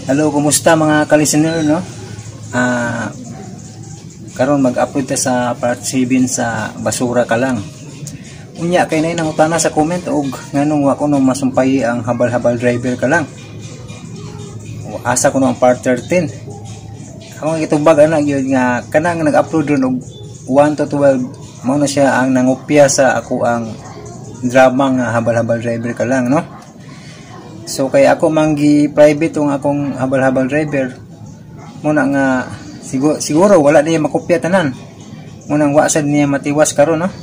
Hello, kumusta mga ka-listener, no? Karon mag-upload ta sa part 7 sa basura ka lang. Unya kay nay nang utana sa comment og nganong wa ko no masumpay ang habal-habal driver ka lang. Asa ko no ang part 13. Ako gitubag ana gyud nga kanang nag-upload ron og 1 to 12 mao na siya ang nangopya sa ako ang drama nga habal-habal driver ka lang, no? So kay ako manggi private tong akong habal-habal driver muna nga siguro wala niya makopya tanan. Munang wa sad niya matiwas karon, no?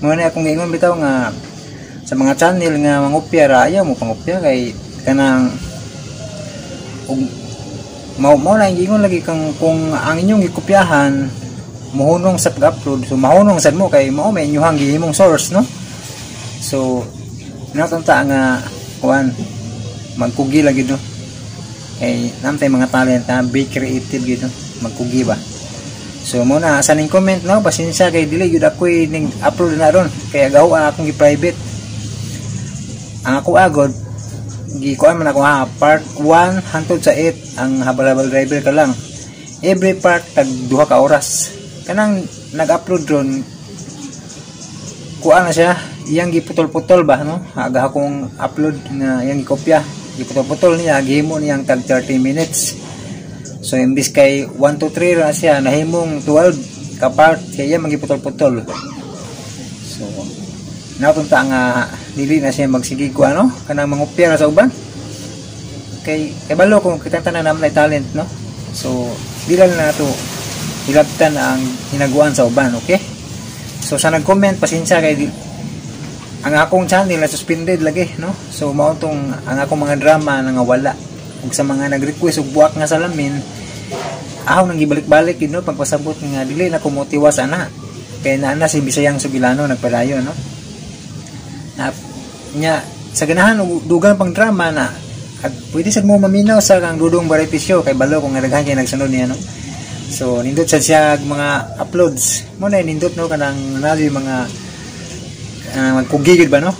Muna akong giingon bitaw nga sa mga channel nga mangopya ra ayaw mo pangopya kay kanang mao lang giingon lagi kang kung ang inyong gikopyahan mohunong sa pag-upload, so mahunong sad mo kay mao may inyong gihimong source, no? So natanta nga kuan magkugi lagi do kay namtay mga talent na be creative gid magkugi ba. So muna sa ning comment, no, pasensya kay dili gyud ako ning upload na ron kay agaw akong gi-private ang ako agod gikuan man ako part 1 hangtod sa 8 ang habal-habal driver ka lang. Every part tag 2 ka oras kanang nag-upload ron kuan na siya iyang giputol-putol ba, no? Aga akong upload nga iyang gikopya giputol-putol niya gihimo niyang tag 30 minutes. So imbis kay 1 to 3 ra siya nahimong 12 ka part kay iya magiputol-putol. So napunta nga dili na siya magsigig ko ano kanang mangopya sa uban kay balo kung kita tanan naman ay talent, no? So dili na to hilabtan ang hinaguan sa uban, okay? So sa nag-comment pasensya kay ang akong channel na suspended lagi, no? So mao tong ang akong mga drama nga wala ug sa mga nag-request og buwak nga salamin ahaw nang gibalik-balik gid, no, pagpasabot nga dili na ko motiwas ana kay naa si Bisayang Sugilano nagpadayon, no? Na nya sa ganahan og dugang pang drama na at pwede sad mo maminaw sa kang Dudong Beneficio kay balo kung daghan kay nagsunod niya, no? So nindot sad siya mga uploads mo na nindot, no, kanang nali mga magkugigid ba, no?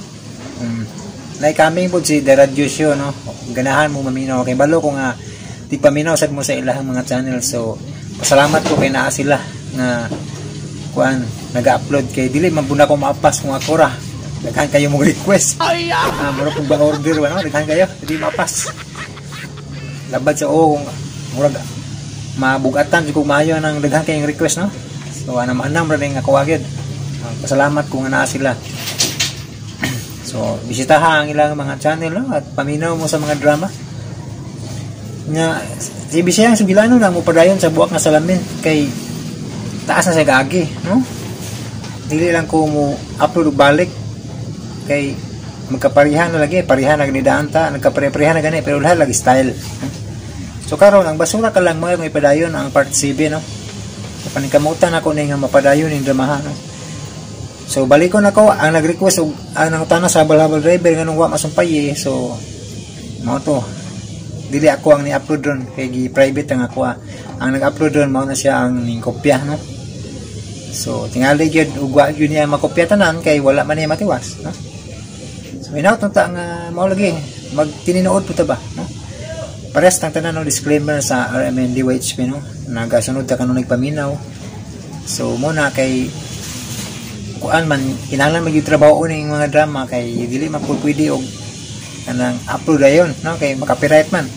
Like kami po si The Radio Show, no? Ganahan mo maminaw kay balo ko nga di paminaw sad mo sa ilahang mga channel. So pasalamat ko kay naa sila nga kuan naga-upload kay dili man pud ako maapas kung ako ra daghan kayo mo request mura pud ba order ba, no? Daghan kayo di maapas labad sa kung murag mabugatan jud kung maayo nang daghan kayong request, no? So anam-anam ra ning ako agad. Pasalamat ko nga naa sila. So bisitaha ang ilang mga channel, no? At paminaw mo sa mga drama nga si Bisayang Sugilano na mo padayon sa buwak nga salamin kay taas na sa gagi, no? Dili lang ko mo upload balik kay magkaparihan na lagi, parihan na ganidaan ta, nagkapare-parehan na gani pero lahat lagi style. So karon ang basura ka lang mo may padayon ang part 7, no? Panikamutan ako ni nga mapadayon ning dramahan, no? So balikon ako ang nag-request og ang utana sa habal-habal driver nganong wa masumpay, so mao to dili ako ang ni-upload ron kay gi-private ang ako ang nag-upload ron mao na siya ang ning kopya, no? So tingali gyud ug wa gyud niya makopya tanan kay wala man niya matiwas, no? So inaut ta nga mao lagi magtininood puta ba, no? Pares tang tanan no disclaimer sa RMN DYHP, no? Nagasunod ta kanang nagpaminaw. So mo na kay kuan man kinahanglan magtrabaho ning mga drama kay dili man pwede og kanang upload ayon, no? Kay makapiright man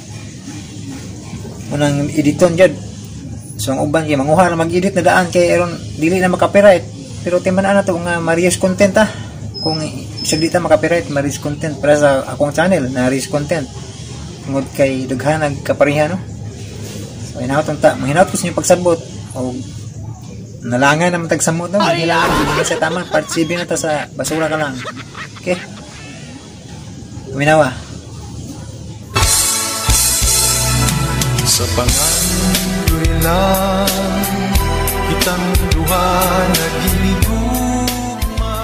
unang editon jud. So ang uban kay manguha na mag-edit na daan kay aron dili na makapiright pero timan-an na to nga ma-reuse content kung isa dita makapiright ma-reuse content para sa akong channel na reuse content tungod kay daghan nagkaparihan, no? So hinaut ta mahinaut ko sa inyong pagsabot og nalangan naman tagsamot na maghilangan sa tamang part 7 na ta sa basura ka lang, okay? Minawa sa pangandoy lang kitang duha naghinigugma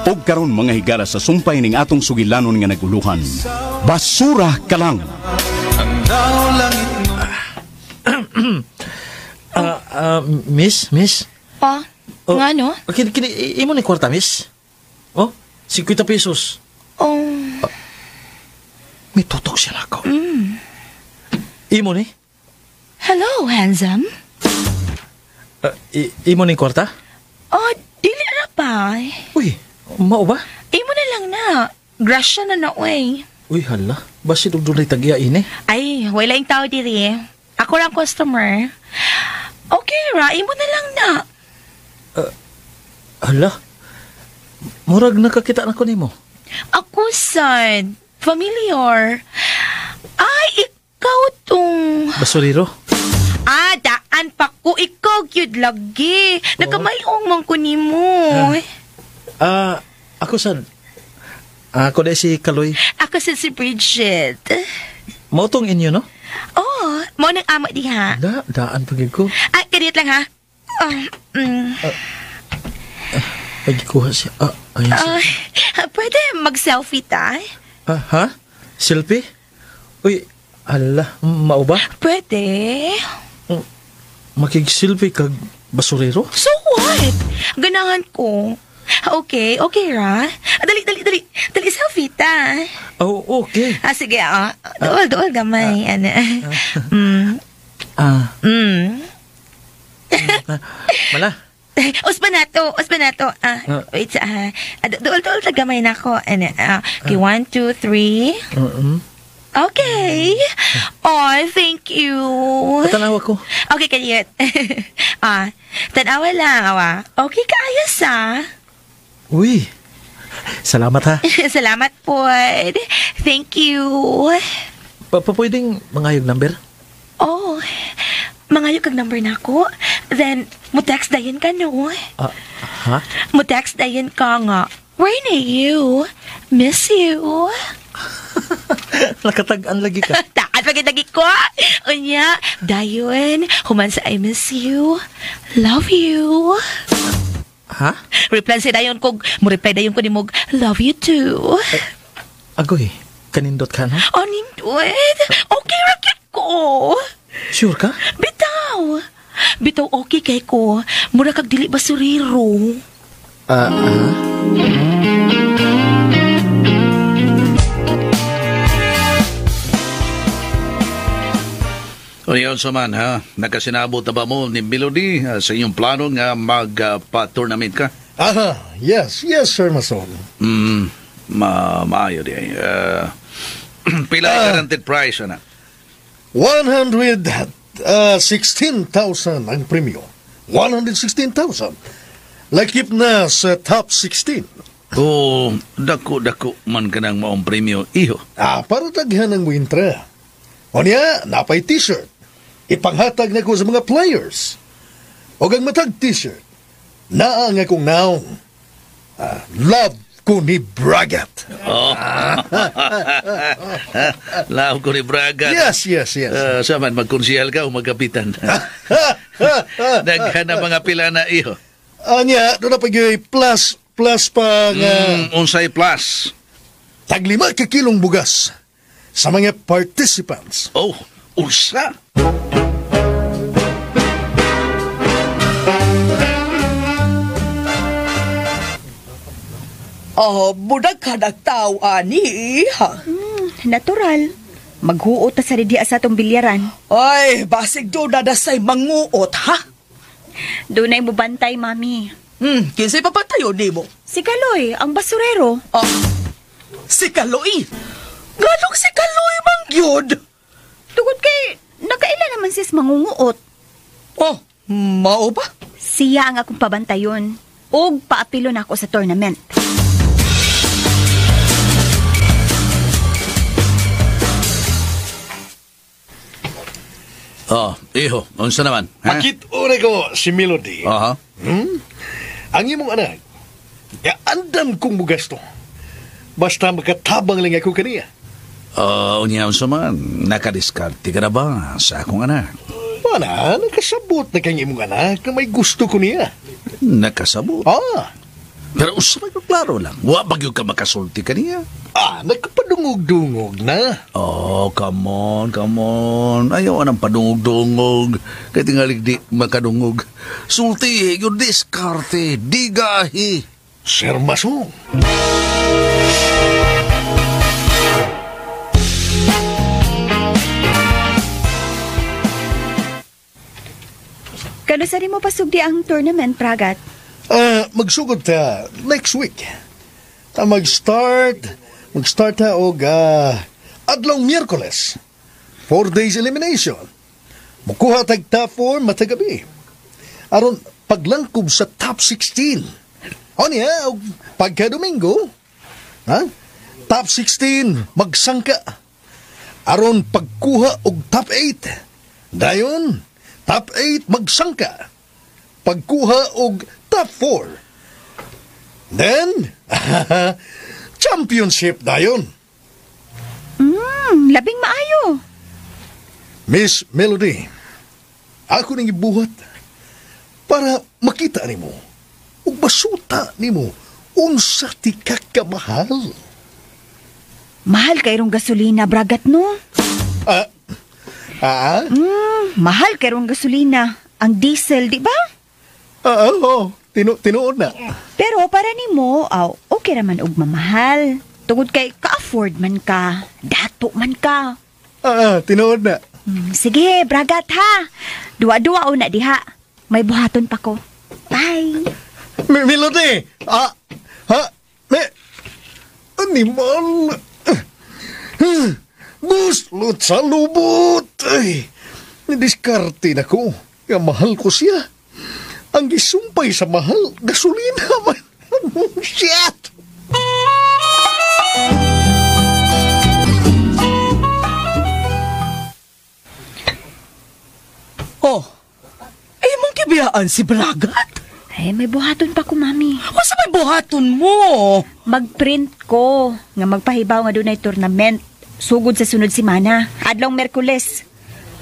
og karon mga higala sa sumpay ning atong sugilanon nga naguluhan basura ka lang ang daw langit Miss? Pa? Oh, Nga no? Imo ni kwarta, miss? Oh, 50 pesos. Oh. May tutok siya na ako. Imo ni? Hello, handsome. Imo ni kwarta? Oh, dili na pa. Uy, mao ba? Imo na lang na. Grasya na na, way. Uy, hala. Basi doon tagya ini. Ay, wala yung tao diri. Ako lang customer. Okay, ra. Imo na lang na. Hala. Murag nakakita na ko nimo. Ako, sad. Familiar. Ay, ikaw tong... Basuriro? Daan pa ko. Ikaw, cute lagi. Nagkamayong man ko ni mo. Ako sad. Ako na si Kaloy. Ako si Bridget. Mao tong inyo, no? Oh, mo nang ama diha. Daan pagig ko. Kanit lang ha. Pagikuha siya. Ayan siya. Pwede mag-selfie ta? Ha? Selfie? Uy, ala, mao ba? Pwede. Makig-selfie kag basurero? So what? Ganahan ko. Okay, ra. Dali, selfie ta. Oh, okay. Sige, dool, gamay. Mala. Usbanato. Wait, dool, gamay na ko. Okay, 1, 2, 3. Okay. Oh, thank you. Tanawa ko. Okay, kaniyot. Tanawa lang, awa. Okay, kaayos Uy, salamat ha. Salamat po. Thank you. Pwedeng mangayog number? Oh, mangayog kag number na ako. Then, mo-text dayon ka, no? Ha? Mo-text dayon ka nga. Where na you? Miss you. Nakatag-an lagi ka. Taan pagkitagi ko. Unya, dayon, human sa I miss you. Love you. Ha? Reply si dayon ko. Mo-reply dayon ko ni Mog. Love you too. Agoy, kanindot ka, no? Oh, nindot. Okay, rakit ko. Sure ka? Bitaw okay kay ko. Mura kag dili basuriro. O yun sa man, ha? Nakasinabot na ba mo ni Melody sa iyong plano nga magpa-tournament ka? Yes, Sir Mason. Maayo di. Pila guaranteed price, ana? 116,000 ang premyo. 116,000. Lakip na sa top 16. Oh, dako man ka ng maong premyo, iho. Para taghan ang wintra. O niya, napay t-shirt. Ipanghatag na ko sa mga players. O ang matag t-shirt. Naa nga kong naong. Love ko ni Bragat. Love ko ni Bragat. Yes. Saman, magkonsihal ka o magkapitan. Naghana mga pila na iho. Anya, doon na pag-i plus pa nga... Unsay plus? Tag-5 kilong bugas sa mga participants. Oh, usa? Budag ka nagtao, ani, ha? Natural. Maghuot ta sa diya sa atong bilyaran. Ay, basig doon na dasay manguot, ha? Doon na mo bantay, mami. Kinsay papatayo, di mo? Si Kaloy, ang basurero. Si Kaloy? Ganong si Kaloy, mangyod? Tugod kay, nakaila naman sis mangunguot. Oh, mao ba? Siya ang akong pabantayon. Og paapilo na ako sa tournament. Iho, unsa naman? Makit-ure ko si Melody. Ang imong anak, andam kong bugas to. Basta makatabang lang ako kaniya. Unya unsa man, nakadiskarte ka na ba sa akong anak? Mana, nakasabot na kang imong anak na may gusto ko niya. Nakasabot? Pero unsa man klaro lang, wa bagyo ka makasulti kaniya. Nagpadungog-dungog na. Oh, come on. Ayaw anang padungog-dungog. Kaya tingalig di makadungog. Sulti, yung diskarte, digahi. Sir Masong. Kano sa rin mo pasugdi ang tournament, Bragat? Magsugod ta next week. Mag-start ta og adlong Miyerkules. 4 days elimination. Mukuha tag top 4 matagabi. Aron paglangkob sa top 16. O niya, pagka Domingo, top 16 magsangka. Aron pagkuha og top 8. Dayon, top 8 magsangka. Pagkuha og top 4. Then, championship dayon. Labing maayo. Miss Melody, ako nang ibuhat para makita nimo ug basuta nimo unsa ti kakamahal. Mahal kayrong gasolina, Bragat, no? Mahal kayrong gasolina. Ang diesel, di ba? Tinuod na. Pero para nimo, okay raman og mamahal. Tungod kay ka-afford man ka. Dato man ka. Tinuod na. Sige, Bragat, ha? Dua-dua o na diha. May buhaton pa ko. Bye. Melody! Animal! Buslot sa lubot! Ay, nidiskarte na ko. Kaya mahal ko siya. Ang gisumpay sa mahal, gasolina man. Shit! Oh, mong kibiyaan si Bragat? Ay, may buhaton pa ko, Mami. Masa may buhaton mo? Mag-print ko nga magpahibaw nga dunay tournament. Sugod sa sunod simana. Adlong Merkules.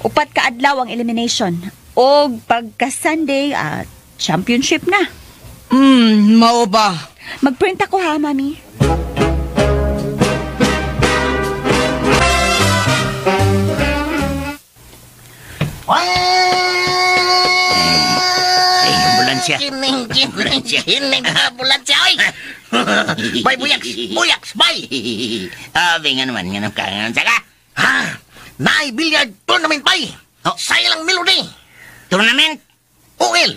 Upat ka adlaw ang elimination. O pagka Sunday, championship na. Mao ba? Mag-print ako, ha, Mami? Ambulansya, oy! Bay, buyaks, bay! Abi nga naman, nga naman ka. Naay billiard tournament, bay! Saya lang Melody! Tournament? OL!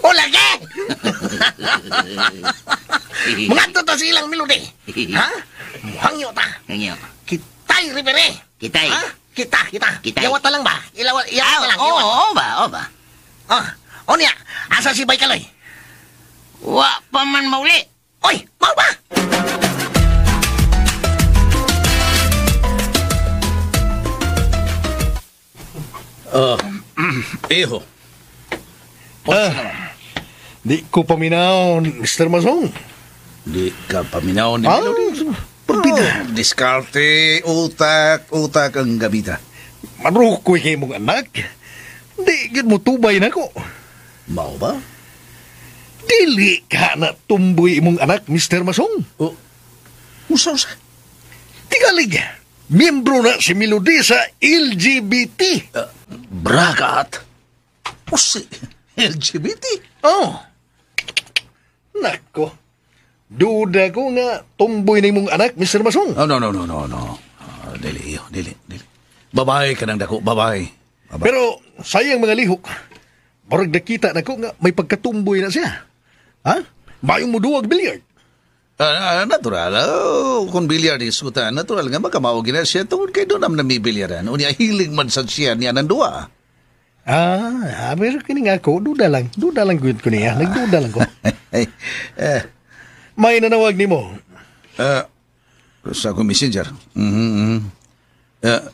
O lagi! Mga to silang Melody! Hangyo ta! Kitay, Rivere! Kitay? Kita. Yawat na lang ba? Yawat na lang. Oo ba? O niya, asa si Bay Kaloy? Wa pa man mauli. Oy, mau ba? Iho. Di ko paminaw, Mr. Masong. Di ka paminaw ni Melody. Diskarte, utak ang gabita. Marukoy kayo mong anak. Di gid mo tubay na ko. Mao ba? Dili ka na tumboy imong anak, Mr. Masong. Usa? Tigalig, miyembro na si Melody sa LGBT. Bragat? O si LGBT? Nako. Duda ko nga tumboy na imong anak, Mr. Masong. No. Dili. Babae ka nang dako, babae. Pero sayang mga lihok. Barag nakita na ko nga may pagkatumboy na siya. Mayong mo duwag bilyard. Natural. Kung bilyard isuta, natural nga makamawag na siya tungkol kay doon naman may bilyaran. Unya hiling man sa siya niya nandua. Pero kini nga ko, duda lang good ko niya. Nagduda lang ko. May nanawag ni mo. Sa akong messenger.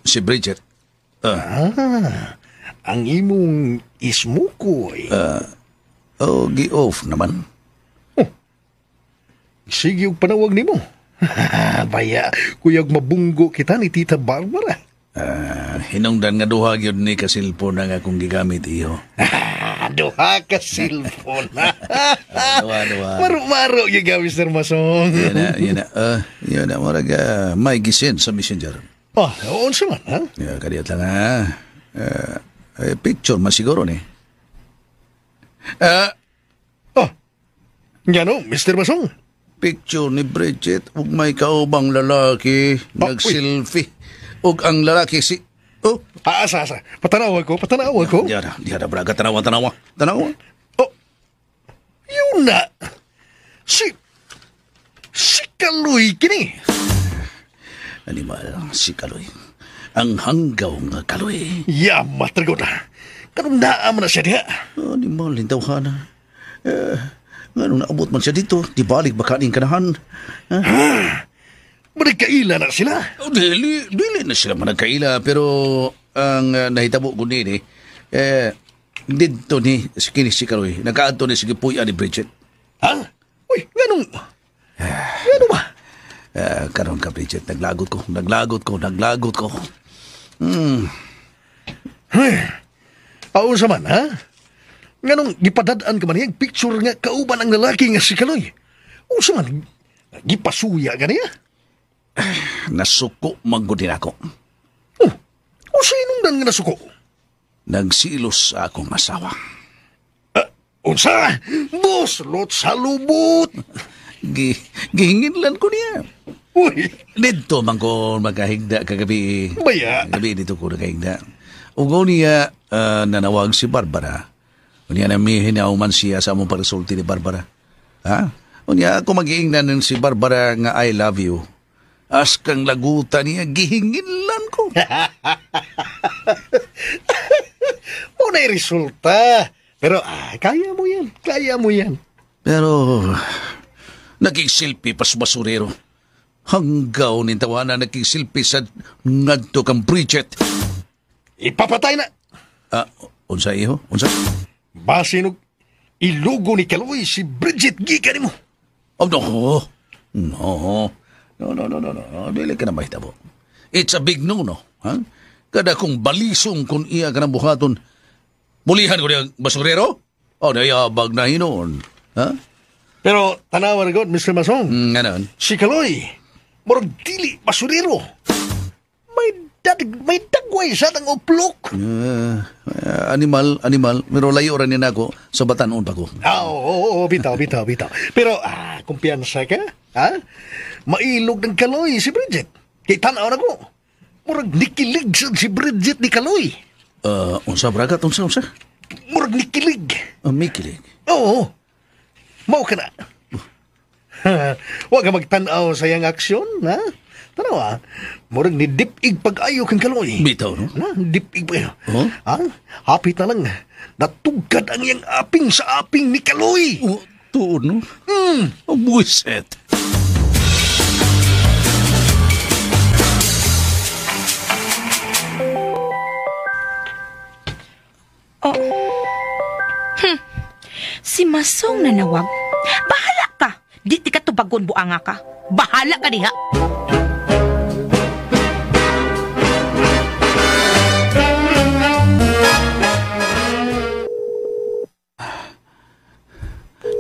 Si Bridget. Ang imong ismukoy. Gi-off naman. Sige yung panawag ni mo. Baya, kuyag mabunggo kita ni Tita Barbara. Hinungdan nga duha yun ni kasilpon na nga kung gigamit iyo. Duha ka silpon. Duha. Maro-maro yung gawin, Mr. Masong. Yan na. Maraga may gisin sa messenger. Oo siya man, ha? Kadiyat lang, ha? Picture masiguro ni. Yan o, Mr. Masong. Picture ni Bridget ug may kaubang lalaki nagselfie. Ug ang lalaki si Oh, Asa. Patanaw ko. di ada braga tanawa. Oh, yun na. Si Kaloy kini. Animal, si Kaloy. Ang hanggaw nga Kaloy. Yamat na na. Kanong naam na siya diha. Animal, lintawhan na. Nga naabot man siya dito, di balik baka ning kanahan. Managkaila na sila. Dili na sila managkaila, pero ang nahitabo ko ni dito ni si Kaloy, nagkaadto ni sige puya ni Bridget. Ha? Uy, ganun ba? Karon ka Bridget, naglagot ko. Aon sa man, ha? Ganong gipadadaan ka man yung picture nga kauban ang lalaki nga si Kaloy. O sa man, gipasuya ka niya? Nasuko manggudin ako. O sinong dan nga nasuko? Nagsilos sa akong asawa. Unsa? Buslot sa lubot. Gihinginlan ko niya. Uy, Dito man ko magkahigda kagabi. Baya. Kagabi dito ko nakahigda. Ugaw niya nanawag si Barbara. Unya namihin na man siya sa among parisulti ni Barbara. Ha? Unya ako mag-iingnan si Barbara nga I love you. As kang laguta niya, gihinginlan ko. Una'y resulta. Pero kaya mo yan. Pero naging-silpi pa sa basurero. Hanggaw ni tawanan naging-silpi sa ngadto kang Bridget. Ipapatay na. Unsa iho? Unsa? Basinog, ilugo ni Kaloy si Bridget gikan mo. Oh, no. Dili ka na mahitabo. It's a big no-no. Ha? Kada kong balisong kung iya ka ng buhaton, mulihan ko niyang basurero? O, nayabag na hinoon. Ha? Pero tanawan ko, Mr. Masong. Ganon. Si Kaloy, murag dili basurero. May dagway sa tang uplok. Animal, pero layo rin na ako sa batanon pa ko. Oo, bitaw. Pero, kumpiyansa ka? Ha? Mailog ng Kaloy si Bridget. Kay tanaw na ko. Murag nikilig si Bridget ni Kaloy. Unsa bragat, unsa? Murag nikilig. Mikilig? Oo. Mao ka na. Huwag ka magtanaw sa iyang aksyon, ha? Tanawa, murag ni dip-ig pag-ayo kang Kaloy. Bitaw, no? Na, dip-ig pa yun. Ha? Hapit na lang. Natugad ang iyang aping sa aping ni Kaloy. Tuon, no? Buiset. Si Masong nanawag. Bahala ka. Di ka tubagon buanga ka. Bahala ka diha.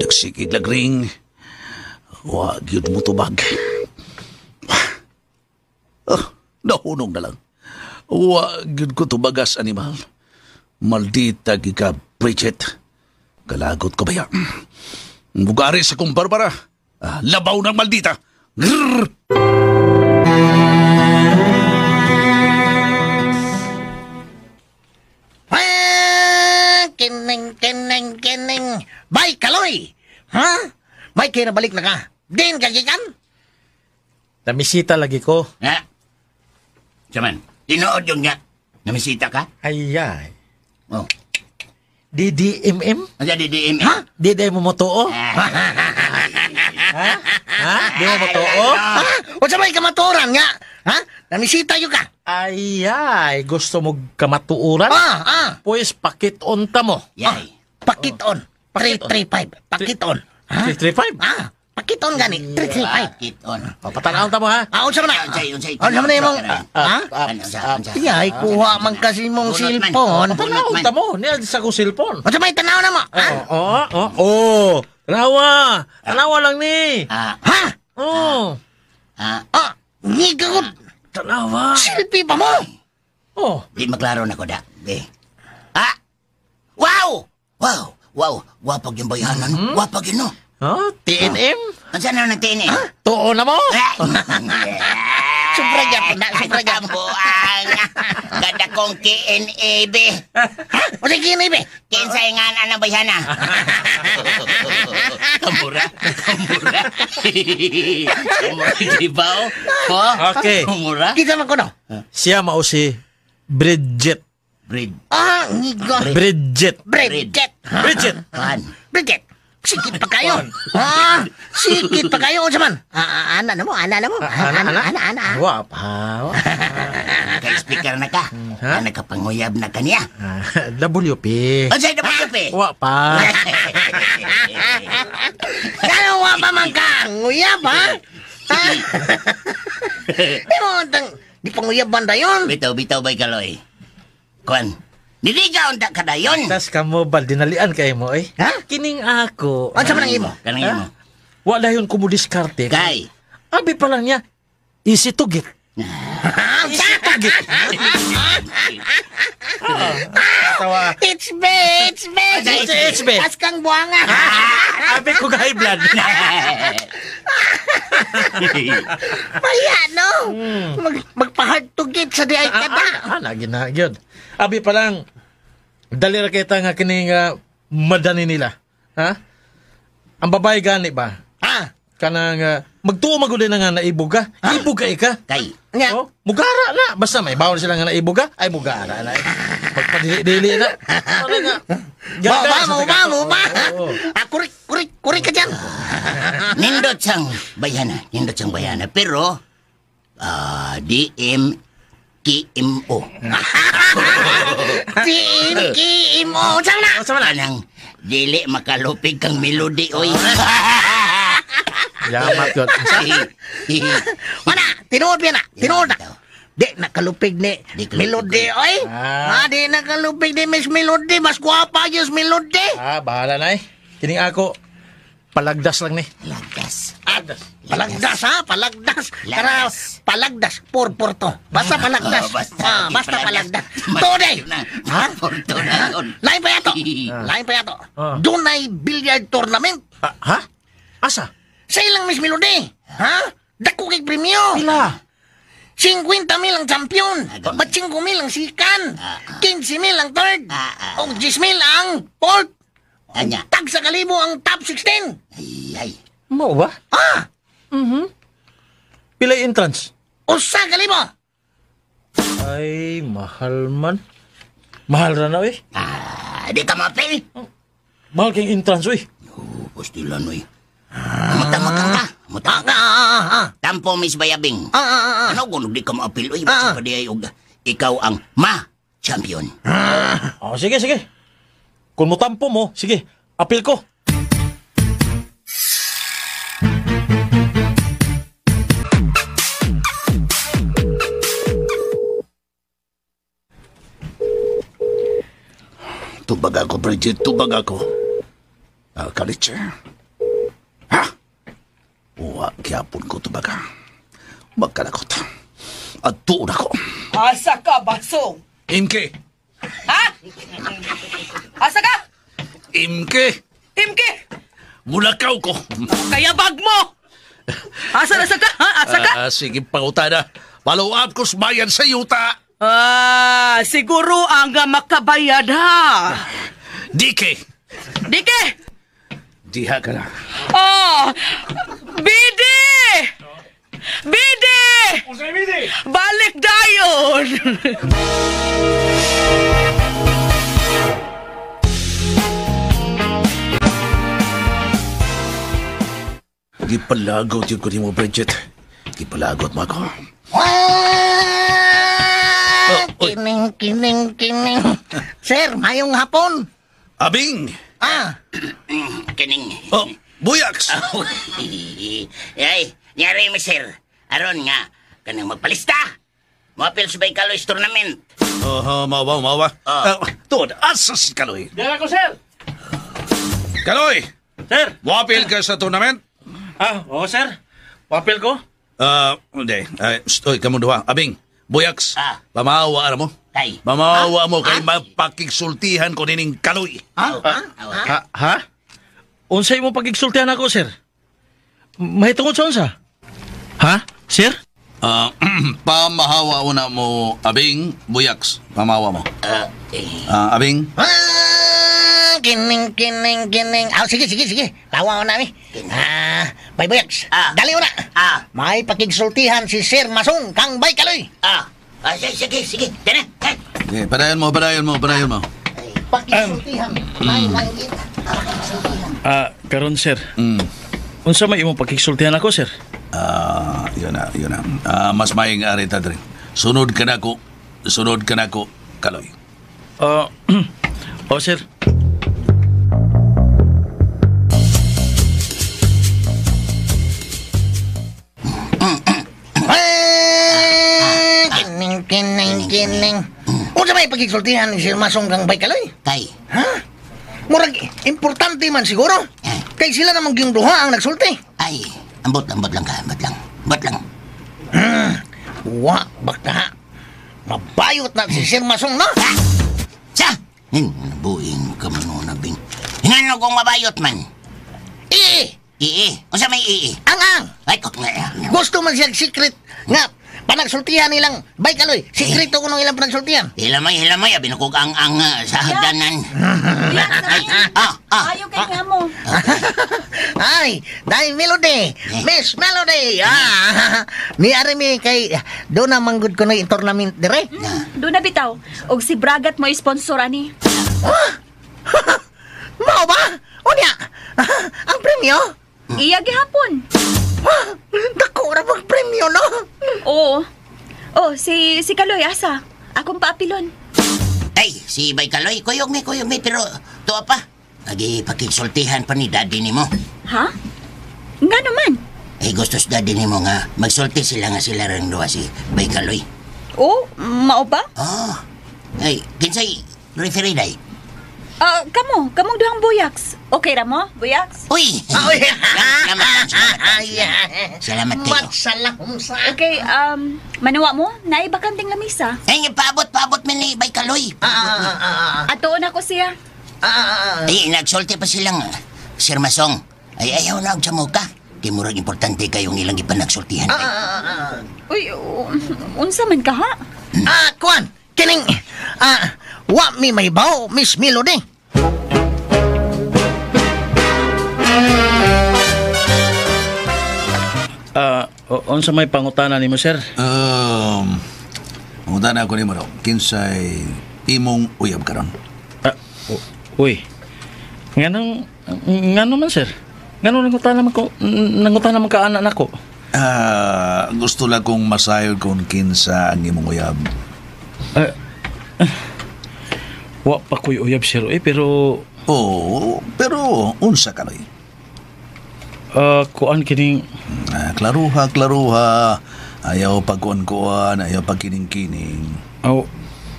Nagsigig lagring. Wag yun mo tubag. Nahunong na lang. Wag yun ko tubagas, animal. Maldita gika, Bridget. Kalagot ko ba yan? Bugari sa kong Barbara. Labaw ng maldita. Grrr! Kining. Bay, Kaloy! Ha? Bay, kaya nabalik na ka. Din, kagikan? Namisita lagi ko. Ha? Saman, tinood yung niya. Namisita ka? Ayay. Oh. DDMM? Ano DDMM? Ha? Di mo motoo? Ha? Di mo motoo? O sabay ka maturan nga? Ha? Namisita yung ka? Ayay, gusto mo kamatuuran? Pues pakit-on ta mo. Yay. Pakit-on. 335. Pakit-on. 335? Pakit-on gani. 335. Pakit-on. Patanahon ta mo, ha? Unsa man na? Unsa man na imong? Yay, kuha man kasi mong silpon. Patanahon ta mo. Niya sa kong silpon. Unsa may tanaw na mo? Tanawa lang ni. Ha? Oo. Nigod. Tanawa. Silpi pa mo? Di maklaro na ko da. Wow! Wapag yung bayanan. Wapag yun, no? TNM? Saan na nag-TNM? Tuon na mo? Supra po. Ganda ko akong KNAB. Ha? O si KNAB? Kinsaingan ang bayhana. Kamura. Kamura, diba? Okay. Kamura. Kita man ko no? Siya mao si Bridget. Ngigo. Bridget. Bridget. Bridget. Bridget. Sikit pa kayo. Sikit pa kayo. Saman. Ana na mo. Ana. Wa pa. Kay speaker na ka. Nakapanguyab na kaniya. WP. O sa'yo WP? Wa pa. Kaya wa pa man ka. Nguyab, ha? Di panguyab banda yun. Bitaw ba'y kaloy? Kuan. Niligaw ang kadayon. Tas kamo bal dinalian kay mo eh. Ha? Kining ako. Ano sa manang imo? Kanang imo. Wala yun kumudiskarte. Kay. Abi pa lang niya. Easy to get. Easy to get. Tawa. It's be. Pas kang buanga. Abi ko high blood. Maya, no? Magpa-hard to get sa di ay kada. Lagi na yun. Abi pa lang, dali ra kita nga kining madani nila. Ha? Ang babae gani ba? Kanang magtuo maguli na nga naibuga. Ibuga ka. Kay. Oh, mugara na. Basta may bawal sila nga naibuga, ay mugara na. Pagpadili na. Ano nga? Ba. Kurik ka dyan. Nindot sang bayana. Pero, DM KMO. KMO. Sama na. Nang dili makalupig kang melody, oy. Yamat yun. Mana? Tinuod na. Di nakalupig ni melody, oy. Di nakalupig ni Miss Melody. Mas guwapa yung melody. Bahala na eh. Kining ako, palagdas lang ni. Palagdas, ha? Palagdas. Kara, palagdas. Por to. Basta palagdas. Basta palagdas. Today. Ha? Porto na. Lain pa yato. Doon ay billiard tournament. Ha? Asa? Sa ilang Miss Melody. Ha? Dako kay premyo. Pila? 50,000 ang champion. 5,000 ang sikan. 15,000 ang third. O 10,000 ang fourth. Tag sa kalibo ang top 16. Ay. Mo ba? Pila entrance? Usa kalibo. Ay, mahal man. Mahal ra na, eh. Di ka mapil. Mahal kang entrance, eh. Pastilan, eh. Mutama ka. Tampo, Miss Bayabing. Ano kung di ka maapil, eh. Basta pa di ay ikaw ang ma-champion. Sige. Kung mo tampo mo, sige, apil ko. Tubag ako, Bridget. Tubag ako. Kalitsa. Ha? Uwa, kiyapon ko tubaga. Magkalakot. At tuon ako. Asa ka, Basong? Imke! Ha? Asa ka? Imke! Mulakaw ko. Kaya bag mo! Asa ka? Ha? Asa ka? Sige, pangutada. Follow up ko bayan sa yuta. Siguro ang makabayad, ha? Dike! Diha ka na. Bidi! Balik dayon! Gipalagot yun ko ni mo, Bridget. Gipalagot mo ako. Kining. Sir, mayong hapon. Abing! Kining. Buyaks! Ay, nyari mi, sir. Aron nga, kanang magpalista. Mapil sa Baykaloy's tournament. Mawa. Tuod, asa si Kaloy? Diyan ako, sir. Kaloy! Sir! Wapil ka sa tournament? Oo, sir. Wapil ko? Hindi. Oy, kamu duha. Abing, Buyaks. Pamawa mo. Kay. Pamawa mo kay mapakigsultihan ko nining Kaloy. Ha? Unsay mo pagigsultihan ako, sir? Mahitungod sa unsa? Ha, sir? Pamahawa una mo, Abing, Buyaks. Pamahawa mo. Abing? Kining. Sige. Tawa ko na, Bay Buyaks. Dali mo na. May pakigsultihan si Sir Masong kang Bay Kaloy. Sige. Dali. Okay, padayon mo. Pakigsultihan. Karon sir. Unsa may imong pakigsultihan ako, sir? Yun na. Mas maing ari tadre. Sunod ka na ko, Kaloy. Sir. Kining. Unsa may pagigsultihan ni Sir Masong kang Bay Kaloy? Kay. Murag importante man siguro. Kay sila namang yung duha ang nagsulti. Ay, ambot lang. Baka. Mabayot na si Sir Masong, no? Buing ka man na Bing. Hinano kong mabayot man. Unsa may Ang. Ay, kok nga. Gusto man siya secret nga panagsultihan nilang Bay Kaloy. Sikreto ko nung ilang panagsultihan. Hilamay, binukog ang sa hagdanan. Ayaw kay nga mo. Ay, dahil Melody. Miss Melody. Ni Arimi kay doon na manggod ko na yung tournament dire. Doon na bitaw. Og si Bragat mo sponsor ani. Mao ba? Unya. Ang premyo? Iya gihapon. Dako ra pag premyo, no? Oo. Si Kaloy asa. Akong paapilon. Ay, si Bay Kaloy, kuyog mi, pero tuwa pa. Pakigsultihan pa ni daddy ni mo. Ha? Nga naman. Ay, gusto sa daddy ni mo nga, magsulti sila rin doa si Bay Kaloy. Mao ba? Ay, kinsay, referee day. Kamong duhang Buyaks. Okay ra mo, Buyaks? Uy! Salamat kayo. Okay, manawa mo, naibakanting lamisa. Ay, paabot mi ni Bay Kaloy. Atoon ako siya. Ay, nagsulti pa silang Sir Masong. Ay, ayaw na sa muka. Di murag importante kayong ilang ipanagsultihan. Uy, unsa man ka ha? Kuan, kining, wa mi may baw, Miss Melody. Unsa may pangutana nimo, sir? Pangutana ako nimo raw. Kinsay imong uyab karon? Uy. Ngano man, sir? Ngano nangutana man ka anak nako? Gusto lang kong masayod kung kinsa ang imong uyab. Wa pa ko'y uyab, sir. Pero pero unsa Kaloy? Kuan kining klaruha. Ayaw pagkuan-kuan, ayaw pagkining-kining.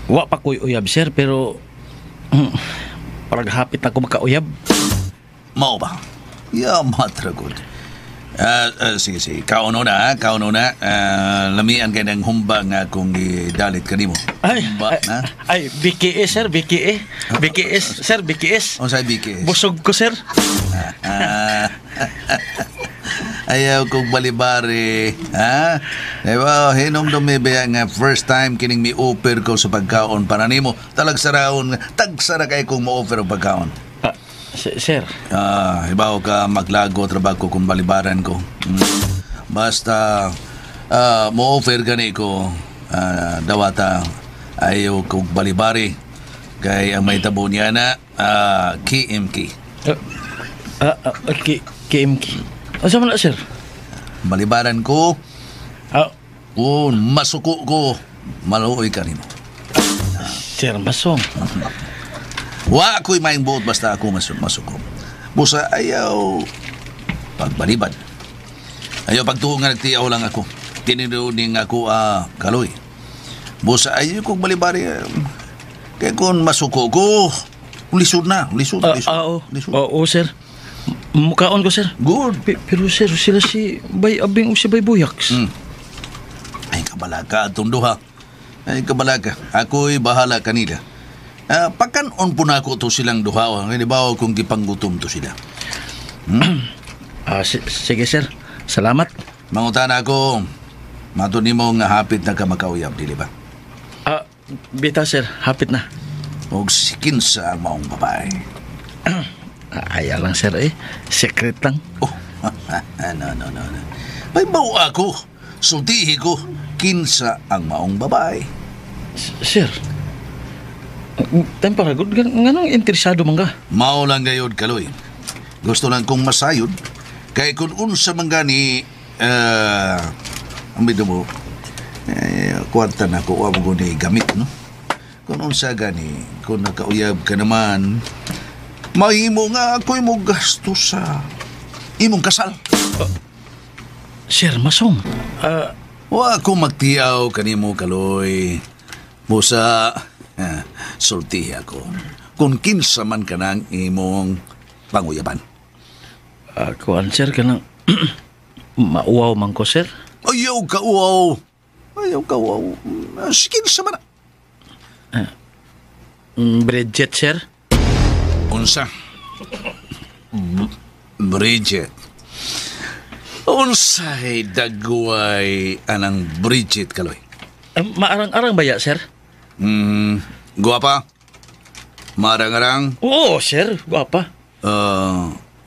Wa pa ko'y uyab, sir, pero parang hapit na ko makauyab. Mao ba? Matragod. Sige. Kauno na. Lamian kayo ng humbang nga kung idalit ka nimo. Ay, BKS, sir, BKS. BKS, sir, BKS. O sa'y BKS? Busog ko, sir. Ayaw kong balibari. Diba, hinumdumibaya nga first time kining mi-offer ko sa pagkaon para nimo. Tagsara kayo kung ma-offer ang pagkaon. Sir. Ibaw ka maglago trabaho kung balibaran ko. Basta mo-offer gani ko dawata ayaw kong balibari. Kaya ang may tabo niya na KMK. KMK. Asa man na, sir? Balibaran ko. Masuko ko. Maluoy ka nimo. Sir Masong. Wa ako'y maing buot basta ako masuko. Busa ayaw pagbalibad. Ayaw pagtuo nga nagtiyaw lang ako. Tininuning ako Kaloy. Busa ayaw kong balibari. Kaya kung masuko ko, lisod na. Oo, sir. Mukhaon ko, sir. Good. Pero sir, sila si Bay Abing o si Bay Buyaks. Ay, kabalaka atong duha. Ay, kabalaka. Ako'y bahala kanila. Pagkanon po na ako to silang duha. Hindi ba kung gipanggutom to sila? Sige, sir. Salamat. Mangutan ako. Mato ni mo nga hapit na ka makauyab, dili ba? Bita, sir. Hapit na. Og si kinsa ang maong babae. Aya lang, sir, eh. Secret lang. No. May bao ako. Sultihi ko, kinsa ang maong babae. Sir, temparagod, ganong interesado man ka? Mao lang gayod, Kaloy. Gusto lang kong masayod. Kaya kung unsa man gani, ang bito mo, kwarta na ko, wag mo ni gamit, no? Kung unsa gani, kung nakauyab ka naman, mahimo nga ako'y mo gasto sa imong kasal. Sir, masong. Wa ko magtiyaw kanimo, Kaloy. Musa, sulti ako. Kung kinsa man ka ng imong panguyaban. Kuan, sir, ka nang mauwaw man ko, sir. Ayaw ka, uwaw. Kinsa man. Bridget, sir. Unsa? Bridget. Unsay dagway anang Bridget, Kaloy? Maarang-arang ba ya, sir? Guwapa? Marang-arang? Oo, sir. Guwapa.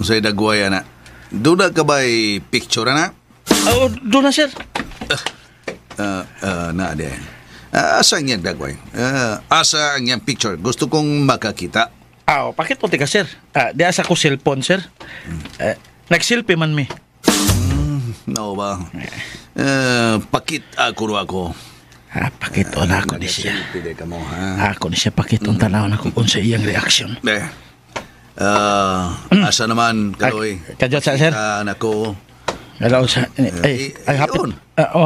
Unsay dagway ana? Doon ka ba'y picture na? Doon na, sir. Na din. Asa ang yung dagway? Asa ang yung picture? Gusto kong makakita. Pakit po ka, sir. Di asa ko cellphone, sir. Nag-selfie man mi. No ba? Pakit ako. Pakito na ako ni siya. Ako ni siya pakitong tanaw na kung sa iyang reaksyon. Asa naman, Kaloy? Kadyo sa, sir? Nako. Hello, sir. Ay, hapit.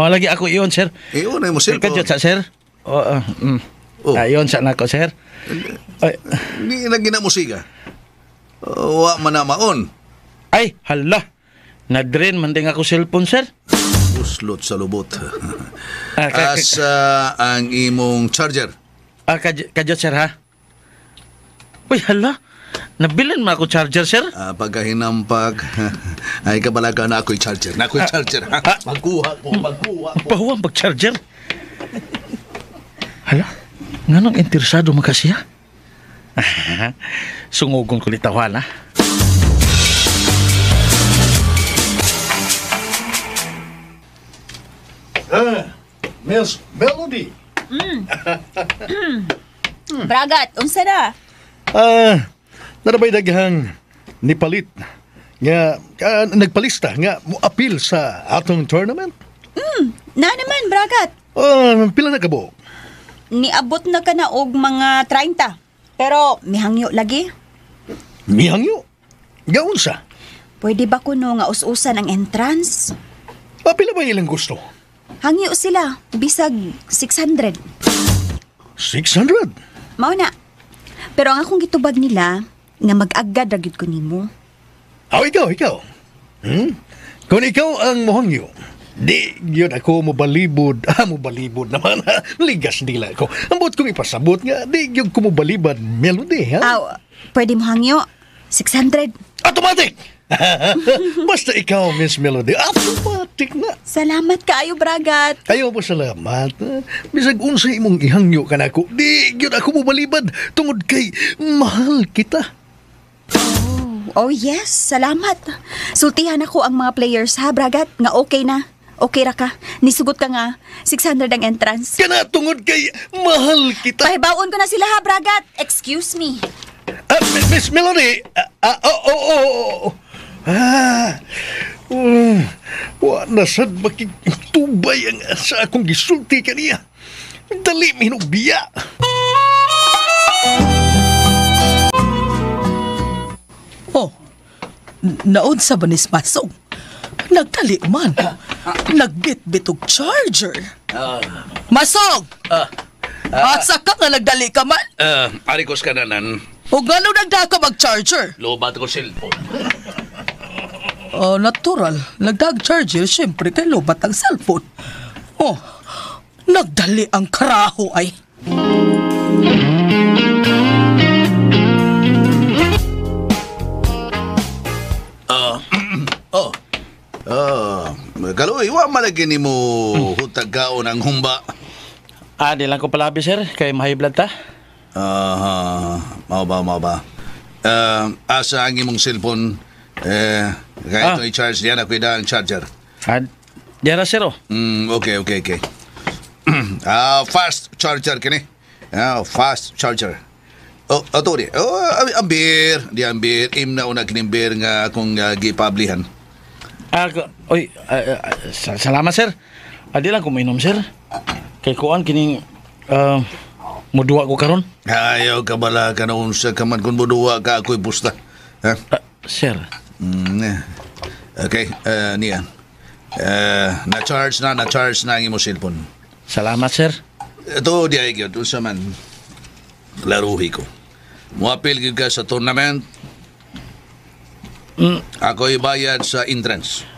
Lagi ako iyon, sir. Iyon ay mo, sir. Kadyo sa, sir? Iyon sa nako, sir. Hindi na ginamusika. Wa man na maon. Ay, hala. Na-drain man din ako cellphone, sir. Uslot sa lubot. Asa ang imong charger? Kadyo, sir, ha? Uy, hala. Nabilin mo ako charger, sir? Pagkahinampag, ay kabalaga na ako'y charger. Na ako'y charger, ha? Magkuha ko. Bawang mag-charger? Hala, nga nang interesado mo kasi, ha? Sungugon ko litawan, ha? Miss Melody. Bragat, unsa na? Narabay daghang nipalit nga nagpalista nga mo-appeal sa atong tournament. Na naman, Bragat. Pila na kabo? Niabot na ka na og mga 30. Pero mihangyo lagi. Mihangyo? Gaun sa? Pwede ba kuno nga us-usan ang entrance? Pila ba ilang gusto? Hangyo sila, bisag 600. 600? Mao na. Pero ang akong gitubag nila, nga mag-agad ragyod ko nimo. Ikaw. Kung ikaw ang mohangyo, di yun ako mobalibod. Mobalibod naman. Ligas nila ako. Ambot kong ipasabot nga, di yun ko mobalibad Melody, ha? Pwede mo hangyo, 600. Automatic! Basta ikaw, Miss Melody, automatic na. Salamat kaayo, Bragat. Kayo po salamat. Bisag unsay imong ihangyo ka na ako, di yun ako mobalibad tungod kay mahal kita. Oh yes, salamat. Sultihan ako ang mga players, ha, Bragat, nga okay na. Okay ra ka. Nisugot ka nga, 600 ang entrance. Kana tungod kay mahal kita. Pahibaon ko na sila, ha, Bragat. Excuse me. Miss Melody, wala sad makitubay ang sa akong gisulti kaniya. Dali minugbiya. Naunsa ba ni Masong? Nagtali man. Nagbit-bit og charger. Masong! Asa ka nga nagdali ka man? Arikos ka nanan. O gano'n nagda ka mag-charger? Lobat ko cellphone. Natural. Nagdag-charger, syempre kay lobat ang cellphone. Nagdali ang karaho ay. Kaloy, wa malagi ni mo hutagaon ang humba. Di lang ko palabi, sir. Kay mahiblad ta. Mao ba. Asa ang imong cellphone? Kaya ito i-charge diyan ako ang charger. Diyan sir, oh. Okay. Fast charger kini. Fast charger. Ato di. Ambir. Di ambir. Imna una kining beer nga akong gipablihan. Salamat, sir. Di lang ko mainom, sir. Kay kuan kining muduwa ko karon. Ayaw ka bala ka noon sa kaman kung muduwa ka ako'y busta. Sir. Okay, niyan. Na-charge na ang imo cellphone. Salamat, sir. Ito, di ay gyud unsa man laruhi ko. Muapil gyud ka sa tournament. Ako'y bayad sa entrance.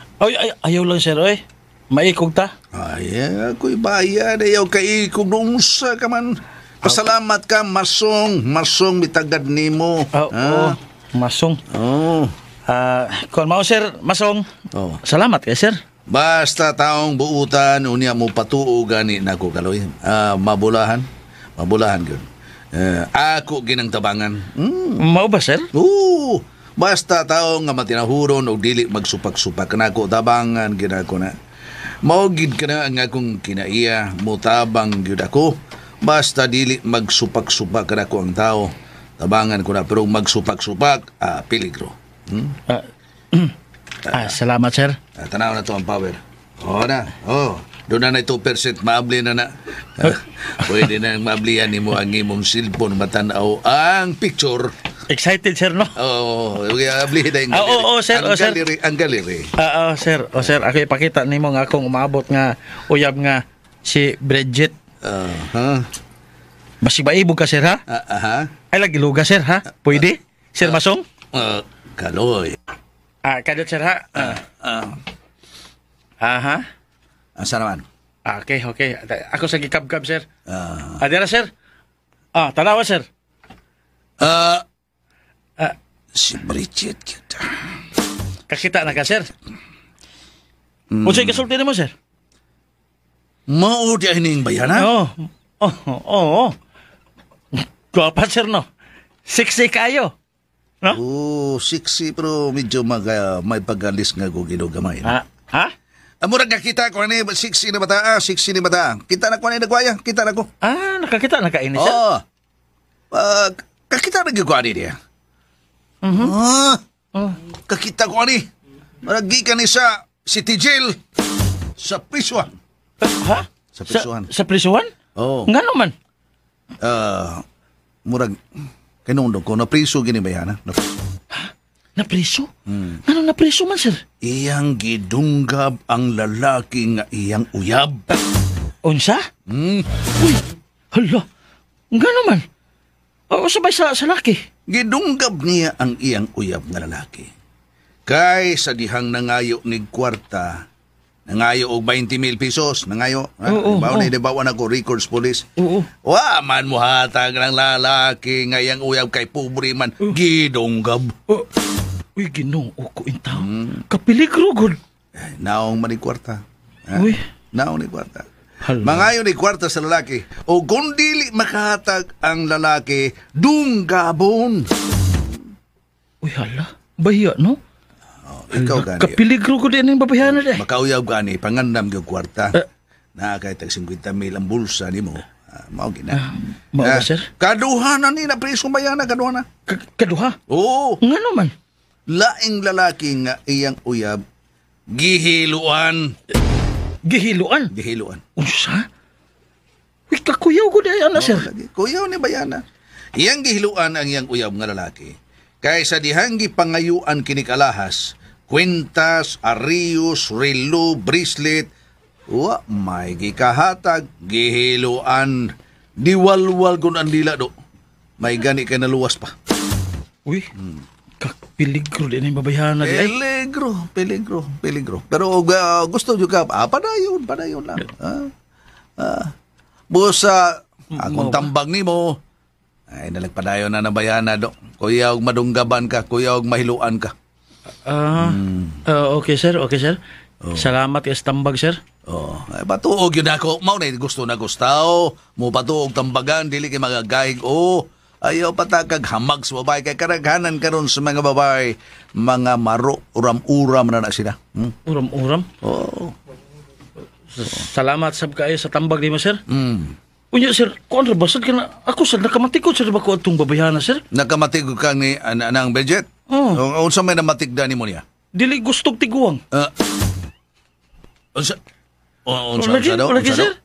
Ayaw lang, sir, oy. Maikog ta? Ako'y bayad. Ayaw ka ikog noong sa ka man. Pasalamat ka, Masong. Masong, mitagad ni mo. Masong. Kung mao, sir, Masong. Salamat kay sir. Basta taong buutan, unya mo patuo gani na ko, Kaloy. Mabulahan yun. Ako ginang tabangan. Mao ba, sir? Oo. Basta taong nga matinahuron o dili magsupak-supak na ko, tabangan ginako na. Maugid ka na ang akong kinaiya, mutabang gyud ako. Basta dili magsupak-supak ka na ko ang tao. Tabangan ko na, pero magsupak-supak, peligro. Salamat, sir. Tanaw na to ang power. Doon na 2%, maabli na. Pwede na maablihan ni mo ang imong cellphone, matanaw ang picture. Excited, sir, no? Abli na yung sir. Ang gallery. Sir. Ako ipakita ni mo nga akong umabot nga uyab nga si Bridget. Basi ba ibog ka, sir, ha? Ay, lagi luga, sir, ha? Pwede? Sir Masong? Kaloy. Kadot, sir, ha? Asa naman? Okay. Ako sa gikab-kab, sir. Adira, sir? Tanawa, sir. Si Bridget kita. Kakita na ka, sir? Unsay kasulti mo, sir? Mao di hining bayana? Oo. Guwapa, sir, no? Sexy kayo. No? Sexy, pero medyo may pagalis nga ko ginugamay. Ha? Murag nakita ko ni sexy ni bata. Kita na ko ni nagwaya. Kita na ko. Nakakita na ka ini, sir? Kakita na ko ni dia. Kakita ko ni. Maragi ka ni sa City Jail. Sa prisuan. Ha? Sa prisuan. Sa prisuan? Nga naman? Murag, kinundo ko, napriso gini bayana. Napriso? Ano napriso man, sir? Iyang gidunggab ang lalaki nga iyang uyab. Unsa? Uy, hala. Nga naman? Sabay sa laki? Gidunggab niya ang iyang uyab nga lalaki. Kay sa dihang nangayo ni kwarta, nangayo og 20,000 pesos, nangayo. Bawa na ko records police. Wa man mo hatag ng lalaki nga iyang uyab kay pobre man. Gidunggab. Uy, Ginoo ko intaw. Kapiligro gud. Naong man ni kwarta. Uy. Naong ni kwarta. Mangayo ni kwarta sa lalaki. O kung dili makahatag ang lalaki, dunggabon. Uy, hala. Bahiya, no? Ikaw gani. Kapiligro ko din yung babayaran na. Makauyab gani, pangandam yung kwarta. Nakakitag 50,000 ang bulsa ni mo. Mao gina. Mao ba, sir? Kaduha na ni, napriso bayana, kaduha na. Kaduha? Oo. Nga naman? Laing lalaki nga iyang uyab, gihiluan. Gihiluan? Unsa? Uy, kakuyaw ko dahil, sir. Kuyaw ni bayana. Iyang gihiluan ang iyang uyab nga lalaki. Kaysa dihang gipangayuan kinikalahas, kwintas, ariyos, relo, bracelet, wa may gikahatag, gihiluan, diwalwal kun ang dila do. May gani kay naluwas pa. Uy, peligro din yung babayaran na di. Peligro. Pero gusto juga padayon lang. Busa, akong tambag ni mo, ay nalagpadayon na nabayana do. Kuya og madunggaban ka, kuya og mahiluan ka. Okay, sir. Salamat kay tambag, sir. Ay, patuog yun ako. Mao na gusto na gustaw. Mo patuog tambagan, dili kay magagayig. Ayaw patakag hamag sa babae. Kay karaghanan karon sa mga babae, mga maro, uram-uram na sila. Uram-uram? Oo. Salamat sab kayo sa tambag ni mo, sir. Unya, sir, kung ano ba, sir, ako, sir, nakamatikod, sir, ba ko itong babayana, sir? Nakamatikod ka ni anang budget? Oo. Unsa may namatigda ni mo niya? Dili gustog tiguang. Unsa daw? Lagi, sir.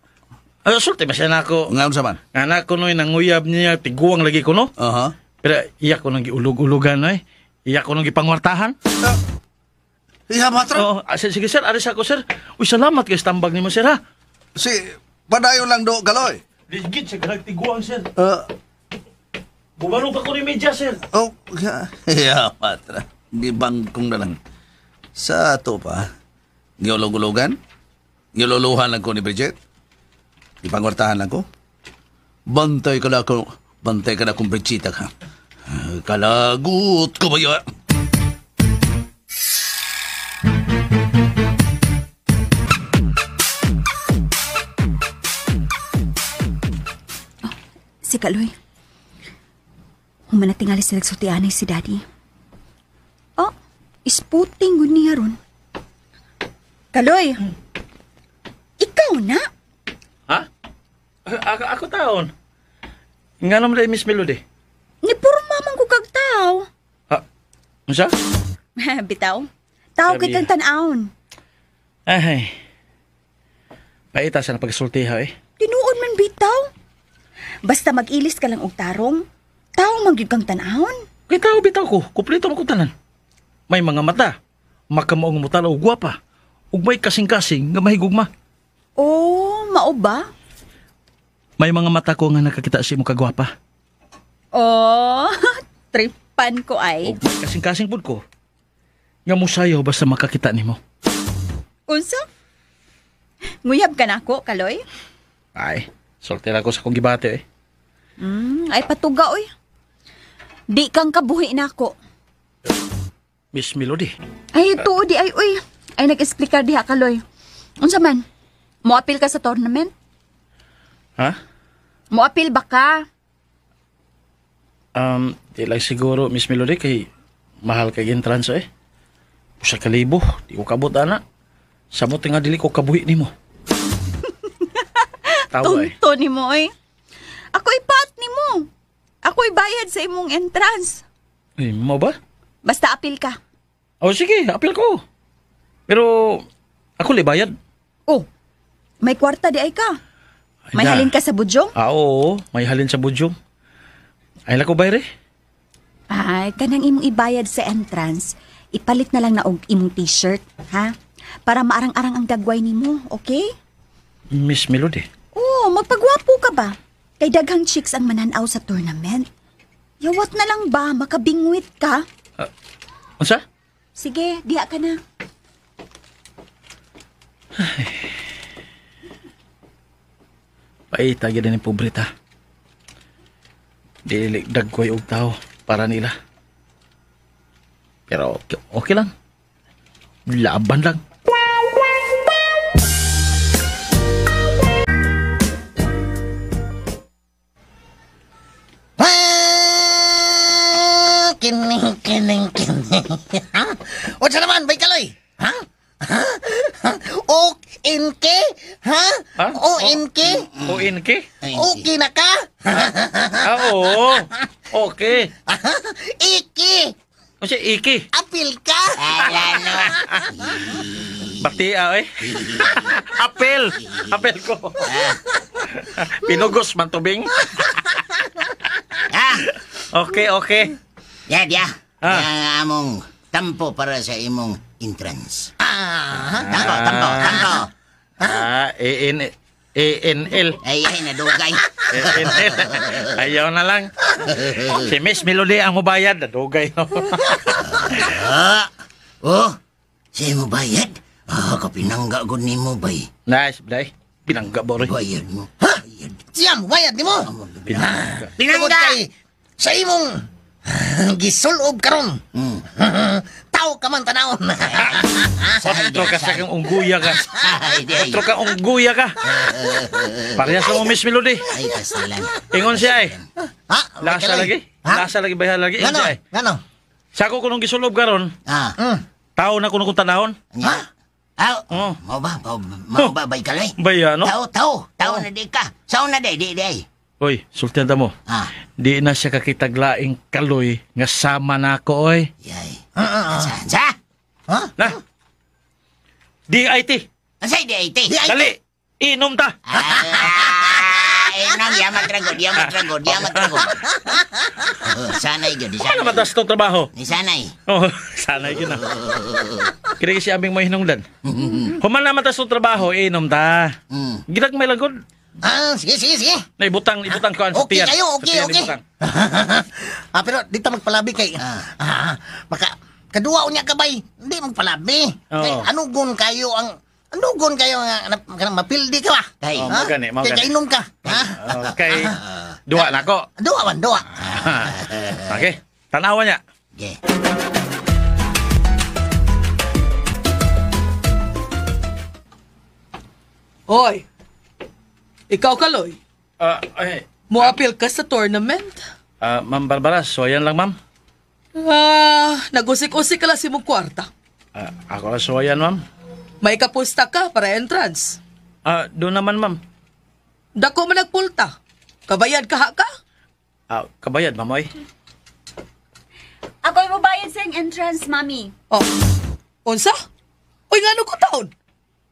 Sulti ba siya na ako? Nga unsa man? Anak ko no'y nanguyab niya, tiguang lagi ko, no? Pero iyak ko nang giulog-ulogan, no? Iyak ko nang gipangwartahan. Iya, matro? Sige, sir, aris ako, sir. Uy, salamat kay tambag ni mo, sir, ha? Padayon lang do, Kaloy. Ligid siya ka nagtiguang, sir. Bumanong pa ko ni media, sir. Iya, matra. Gibangkong na lang. Sa ato pa, giulog-ulogan? Giululuhan lang ko ni Bridget? Ipangwartahan lang ko? Bantay ka na kong Bridgita ka. Kalagut ko ba yun? Si Kaloy. Humanatingali sa nagsultianay si Daddy. Isputing gud niya ron. Kaloy, ikaw na? Ha? Ako taon. Nga naman rin, Miss Melody. Nipurma man ko kag tao. Ano siya? Bitaw. Tao kay kang tanawon. Ay. Paita siya na pagsultiha, eh. Tinuod man bitaw. Basta mag-ilis ka lang og tarong, tao magyud kang tanawon. Kay tao bitaw ko, kumpleto mo ko tanan. May mga mata, makamaong mutala o gwapa, ug may kasing-kasing nga mahigugma. Mao ba? May mga mata ko nga nakakita si mo kagwapa. Tripan ko ay. Ug may kasing-kasing pud ko. Nga musayaw basta makakita nimo. Unsa? Nguyab ka na ako, Kaloy? Ay, soltera ko sa kong gibate, eh. Ay patuga, oy. Di kang kabuhi na ako. Miss Melody. Ay, tuo di ay, uy. Ay, nag-explicar diha, Kaloy. Unsa man? Moapil ka sa tournament? Ha? Moapil ba ka? Di lang siguro, Miss Melody, kay mahal kay entrance, eh. Usa ka libo, di ko kabot, ana. Samot nga dili ko kabuhi nimo. Tawa, eh. Tunto ni mo, oy. Ako'y pat ni mo. Ako'y bayad sa imong entrance. Eh, mo ba? Basta apil ka. Sige, apil ko. Pero, ako bayad. May kwarta di ay ka. May na. halin ka sa budyong? Oo, may halin sa budyong. Ay, lako bayre. Ay, kanang imong ibayad sa entrance, ipalit na lang na og imong t-shirt, ha? Para maarang-arang ang dagway nimo, okay? Miss Melody. Magpagwapo ka ba? Kay daghang chicks ang mananaw sa tournament. Yawat na lang ba, makabingwit ka? Unsa? Sige, diha ka na. Paita gyud ni pobreta. Dili dagkoy og tao para nila. Pero okay lang. Laban lang. Kining. O sa naman, bay Kaloy? Ha? O-in-ke? Ha? O-in-ke? O-in-ke? Okay na ka? Oo. Okay. Iki. O siya, iki. Apil ka? Alano. Bakti, eh. Apel ko. Pinugos man tubing. Okay. Ya. Yang among tampo para sa imong entrance. Tampo. ANL. Ay, nadugay. ANL. Ayaw na lang. Si Miss Melody ang mabayad. Nadugay, no? Siya mo bayad? Kapinangga ko ni mo, bay. Nice, Blay. Pinangga ba rin? Bayad mo. Siya mo, bayad ni mo? Pinangga! Sa imong gisulob karon. Tao Tanaw ka man, tanaw. Otro ka sa kang ungguya ka. Otro ka ungguya ka. Parehas mo, Miss Melody. Ay, kasalan. Ingon siya eh. Ha? Lasa lagi? Lasa lagi, bayan lagi? Ingon siya eh. Gano? Sako ko nung gisulob karon. Tao na ko nung tanahon. Ha? Mau ba, bay kaloy? Bay, ano? Tao na di ka. Sao na di. Oy, sultan mo. Di na siya kakitaglaing kaloy nga sama na ako, oy. Yay. Sa? Na? DIT. Asay DIT? Dali, inom ta. Inom, yamat ragod. Sanay gud, Ano matas itong trabaho? Ni sanay. Sanay yun na. Kaya si aming may hinungdan. Human na matas itong trabaho, inom ta. Gilag may lagod. Sige. Ibutang ko ang Okay sutian. kayo, okay. Pero dito magpalabi kay... Baka, kadua unya kabay, hindi magpalabi. Kay, anugon kayo nga mapildi ka ba? Kay, magani. Kay kainom ka. Kay, dua na ko. Dua. Okay, tanawa niya. Okay. Hoy, ikaw kaloy. Mo-appeal ka sa tournament? Ma'am Barbara, so ayan lang, ma'am. Nagusik-usik ka lang si mong kwarta. Ako so ayan, ma'am. May kapusta ka para entrance. Doon naman, ma'am. Dako man nagpulta. Kabayad ka ka? Kabayad, ma'am, oy. Ako'y mabayad sa entrance, mami. Unsa? Uy, ngano ko taon?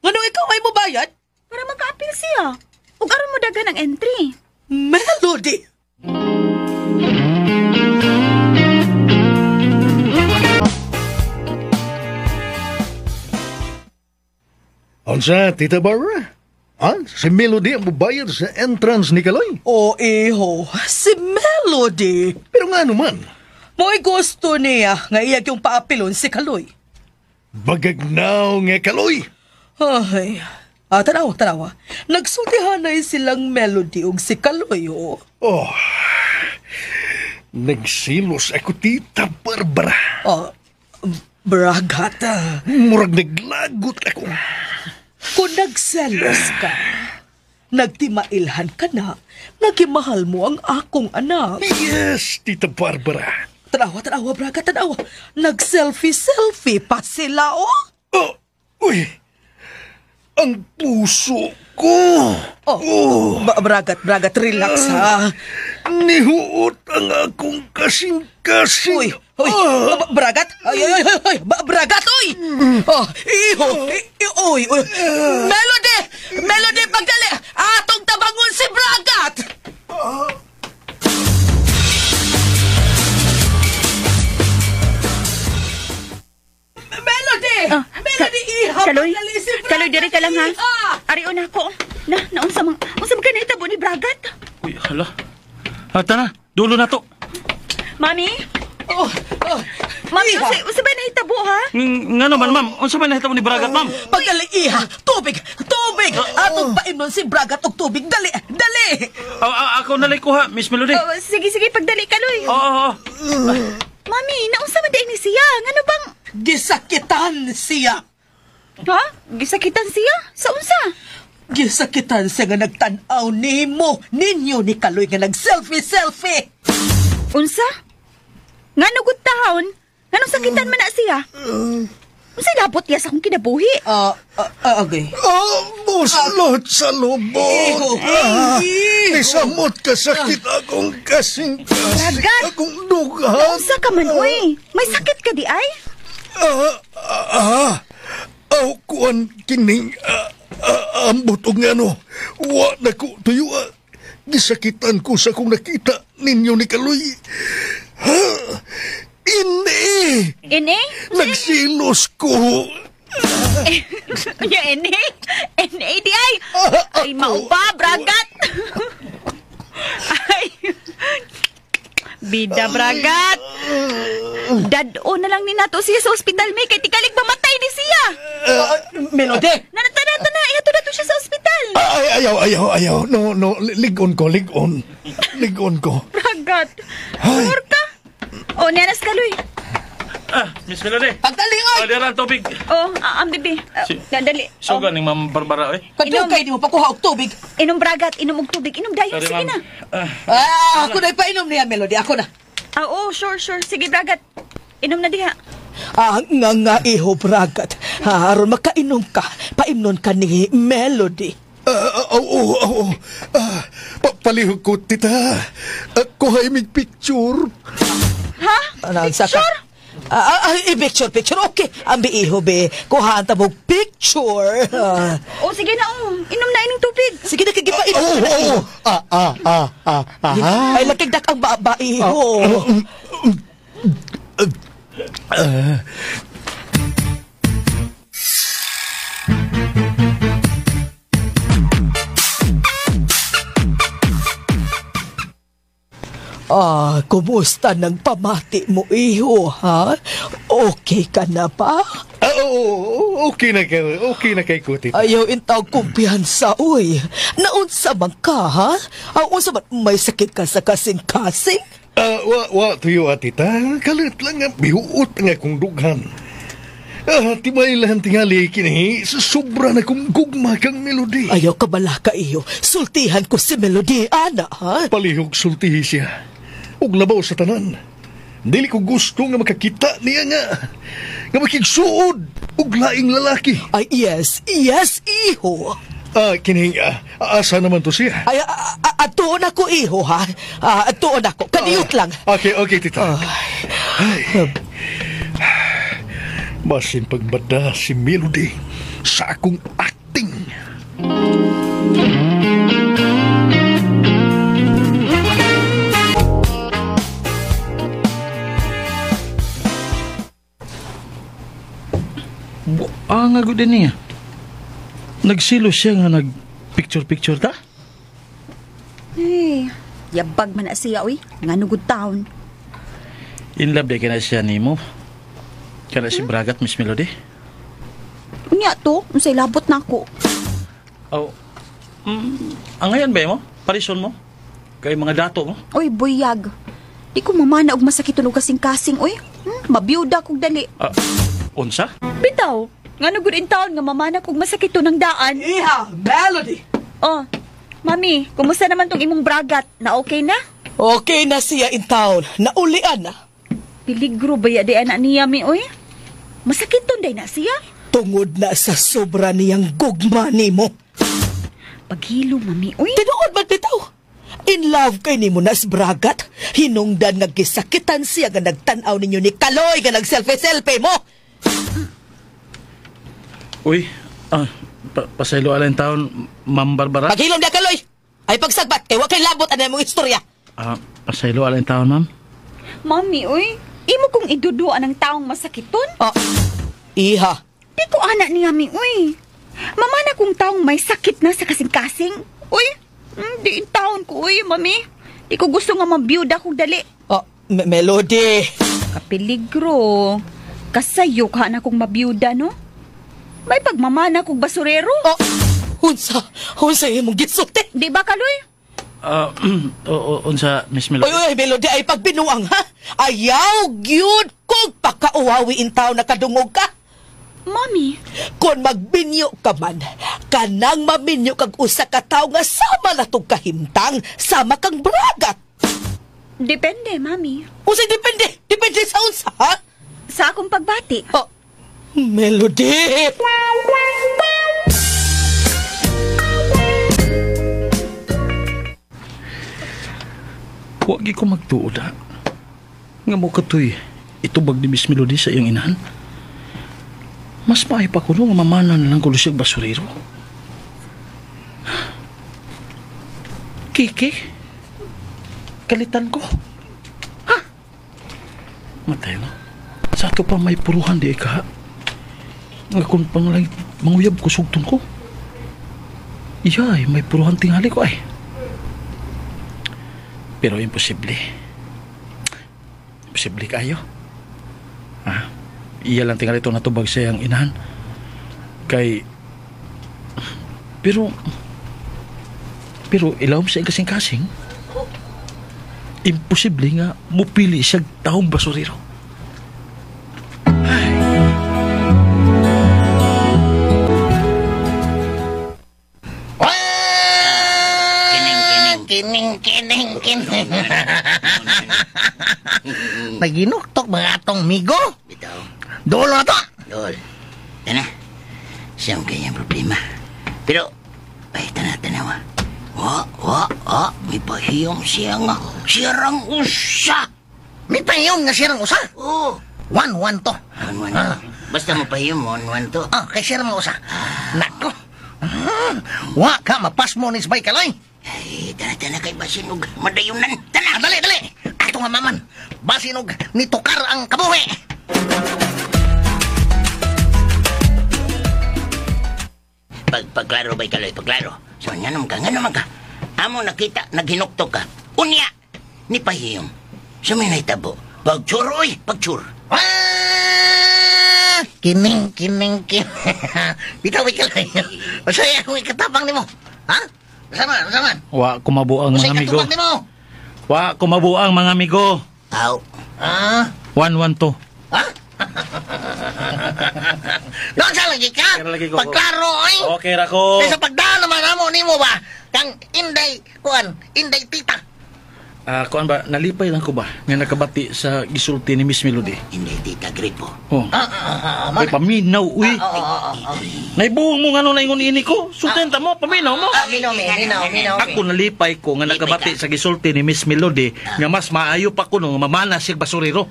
Ngano ikaw ay mabayad? Para maka-appeal siya. Ug aron mo dagan ang entry. Melody! Unsa, Tita Barbara? Si Melody ang mabayad sa entrance ni Kaloy? Iho, si Melody. Pero nga naman. Mo'y gusto niya nga iyag yung paapilon si Kaloy. Bagagnaw nga Kaloy. Ay, tanawa. Nagsultihanay silang Melody ug si Kaloy, Nagsilos ako, Tita Barbara. Bragata. Murag naglagot ako. Kung nagselos ka, nagtimailhan ka na, nagimahal mo ang akong anak. Yes, Tita Barbara. Tanawa, Braga, tanawa. Nag-selfie pa sila, Uy, ang puso ko. Bragat, relax, ha? Nihuot ang akong kasing-kasing. Uy, Bragat? Bragat, uy! Uy! Melody, pagdali! Atong tabangon si Bragat! Melody, iha! Kaloy, diri ka lang, ha? Ariyo na ako. Naunsa ka nahitabo ni Bragat? Uy, hala. Tara, dulo na to. Mami? Mami, unsa ba nahitabo, ha? Nga naman, ma'am. Unsa ba nahitabo ni Bragat, ma'am? Pagdali, iha! Tubig! Atong painon si Bragat og tubig. Dali! Ako nalay ko, ha, Miss Melody. Sige, pagdali, Kaloy. Oo. Mami, naunsa man din ni siya? Ngano bang... Gisakitan siya. Ha? Gisakitan siya? Sa unsa? Gisakitan siya nga nagtanaw ninyo ni Kaloy nga nag-selfie. Unsa? Ngano gud tahon? Nganong sakitan man na siya? Unsay labot ya sa akong kinabuhi? Okay. Buslot sa lubot. Nisamot ka sakit akong kasing-kasing. Akong dugan. Unsa ka man, uy? May sakit ka di ay? Kuan kining ambot og ngano. Wa na ko tuyo. Gisakitan ko sa kung nakita ninyo ni Kaloy. Ini? Nagsilos ko. Ini di ay? Ay, maupa, Bragat. Ay, bida, Bragat. Dado na lang ni nato siya sa ospital, may kay tikalig mamatay ni siya. Melody! Tana, iyato na to siya sa ospital. Ayaw. No, ligon ko. Bragat, humor ka. Nianas Kaloy. Miss Melody. Pagdali, oy! Dira ang tubig. Oh, ang bibi. Dali. Suga ni Ma'am Barbara, eh. Kadugay di mo pakuha og tubig. Inom bragat, inom og tubig. Inom dayon, Sorry, sige ma'am. na. Ako na ipainom niya, Melody. Ako na. Sure. Sige, bragat. Inom na diha. Nga iho, bragat. Aron makainom ka, paimnon ka ni Melody. Palihog ko, tita. Kuha imig picture. Ha? Picture? Picture. Okay. Ambi iho, be. Kuhaan ta mo picture. Sige na, inom na ining tubig. Sige na, kagipainom. Ay, lakigdak ang baba, iho. Kumusta ng pamati mo, iho, ha? Okay ka na ba? Okay na kay ko, tita. Ayaw intaw kumpiyansa, uy. Naunsa man ka, ha? Unsa man may sakit ka sa kasing-kasing? Wa tuyo, tita. Kalit lang nga, bihuot nga kong dughan. Timay lang tingali kini, sobra na kong gugma kang Melody. Ayaw ka bala ka, iyo. Sultihan ko si Melody, ana, ha? Palihog sultihi siya. Ug labaw sa tanan. Dili ko gusto nga makakita niya nga makigsuod ug laing lalaki. Ay, yes, iho. Kining asa naman to siya? Ay, atuon ako, iho, ha? Atuon ako. Kaniyot lang. Okay, tita. Ay. Basin pagbada si Melody sa akong acting. Nga good din niya. Nagsilo siya nga nag-picture ta? Hey, yabag man na siya, uy. Nga nugod taon. In love di ka na siya ni mo. Kana si Bragat, Miss Melody? Unya to, unsay labot na ako. Ang ngayon ba mo? Parison mo? Kay mga dato mo? Uy, buyag. Di ko mamana og masakit tulog kasing-kasing, uy. Mabiyuda kog dali. Unsa? Bitaw, nga nugod in taon nga mamana kog masakit to ng daan. Iha, Melody! Mami, kumusta naman tong imong Bragat? Na okay na? Okay na siya in town. Naulian na. Piligro ba ya di anak niya, mi, uy? Masakit to day na siya? Tungod na sa sobra niyang gugma ni mo. Paghilo, mami, uy. Tinuod man bitaw. In love kay ni mo na si Bragat. Hinungdan nga gisakitan siya nga nagtanaw ninyo ni Kaloy nga nag-selfie-selfie mo. Uy, pasaylo alay taon, Ma'am Barbara? Paghilom na Kaloy. Ay pagsagbat, kay wakay labot ano mong istorya. Pasaylo alay taon, Ma'am? Mami, uy. Imo kong idudua ng taong masakiton? Iha. Di ko anak niya, mi, uy. Mamana kong taong may sakit na sa kasing-kasing. Uy, di in taon ko, uy, mami. Di ko gusto nga mabiyuda kong dali. Melody. Kapeligro. Kasayo ka na kong mabiyuda, no? May pagmamana kong basurero. Unsa imong gitsulti? Di ba, Kaloy? Unsa, Miss Melody? Uy, Melody, ay pagbinuang, ha? Ayaw, gyud kog pakauwawi in tao na kadungog ka. Mami? Kung magbinyo ka man, kanang maminyo kag usa ka tao nga sama na tong kahimtang, sama kang Bragat. Depende, Mami. Unsay depende? Depende sa unsa, ha? Sa akong pagbati. Melody! Huwag ko magtuod, ha? Nga mo katoy, itubag ni Miss Melody sa iyang inahan. Mas maay pa ko nga mamana na lang kulo siyang basurero. Kiki? Kalitan ko? Ha? Matay mo. Sa ato pa may puruhan di ka. Nga kung pangalay manguyab ko sugton ko. Iyay, may puruhan tingali ko ay. Pero imposible. Imposible kayo. Iya lang tingali ito natubag siya ang inahan. Pero ilawom siya kasing-kasing. Imposible nga mupili siya taong basurero. naginuktok mga atong migo. Bitaw. Dolo na to. Dol. Tana. Siyang kanyang problema. Pero, ay, tanawa. May pahiyong siya nga. Siyarang usa. May pahiyong nga siyarang usa? Oo. 1-1 to. 1-1. Basta mapahiyong mo, 1-1 to. Kay siyarang usa. Nako. Wa ka, mapas mo ni Sabay Kaloy. Ay, tana kay basinog. Madayunan. Tana. Dali. Ato nga maman. Basinog ni tukar ang kabuhi. Pagklaro ba'y Kaloy, pagklaro. So, nga naman ka. Amo nakita, naghinuktok ka. Unya, ni pahiyong. Sa may naitabo. Pagtsur, oy, pagtsur. Kining. Bitaw, Kaloy. Masaya kung ikatapang ni mo. Ha? Masaman. Wa kumabuang mga amigo. Masaya katubag ni mo. Wa kumabuang mga amigo. Aw. 1-1 to. Doon sa lagi ka? Pagklaro, oy. Okay, Rako. Sa pagdaan naman amo ni mo ba? Kang inday tita. Kuan ba, nalipay lang ko ba nga nakabati sa gisulti ni Miss Melody? Hindi, tita, gripo. Ay, paminaw, uy. Naibuong mo nga nung naingon ini ko. Sutenta mo, paminaw mo. Minaw. Ako nalipay ko nga nakabati sa gisulti ni Miss Melody nga mas maayo pa ko nung mamana siya basurero.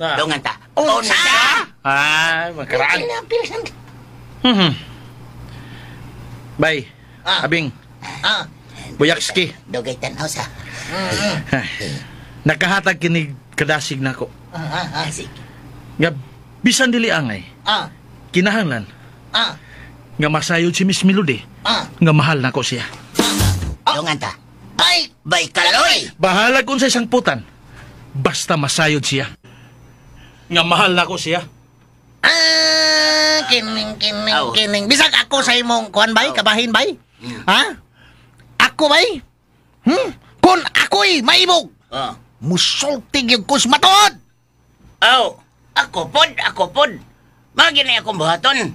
Dongan ta. Unsa? Ay, makaraan. Bye. Abing. Buyakski. Dogay tanaw sa. Nakahatag kinig kadasig na ko. Sige. Nga, bisan dili angay. Kinahanglan. Nga masayod si Miss Melody. Nga mahal na ko siya. Dongan ta. Bay Kaloy. Bahalag kung sa isang putan. Basta masayod siya. Nga mahal na ko siya. Kining. Bisag ako sa imong kuan bay, kabahin bay? Ha? Ako bay? Kung ako'y maibog, musultig yung kusmatod! Ako pod. Magina akong buhaton.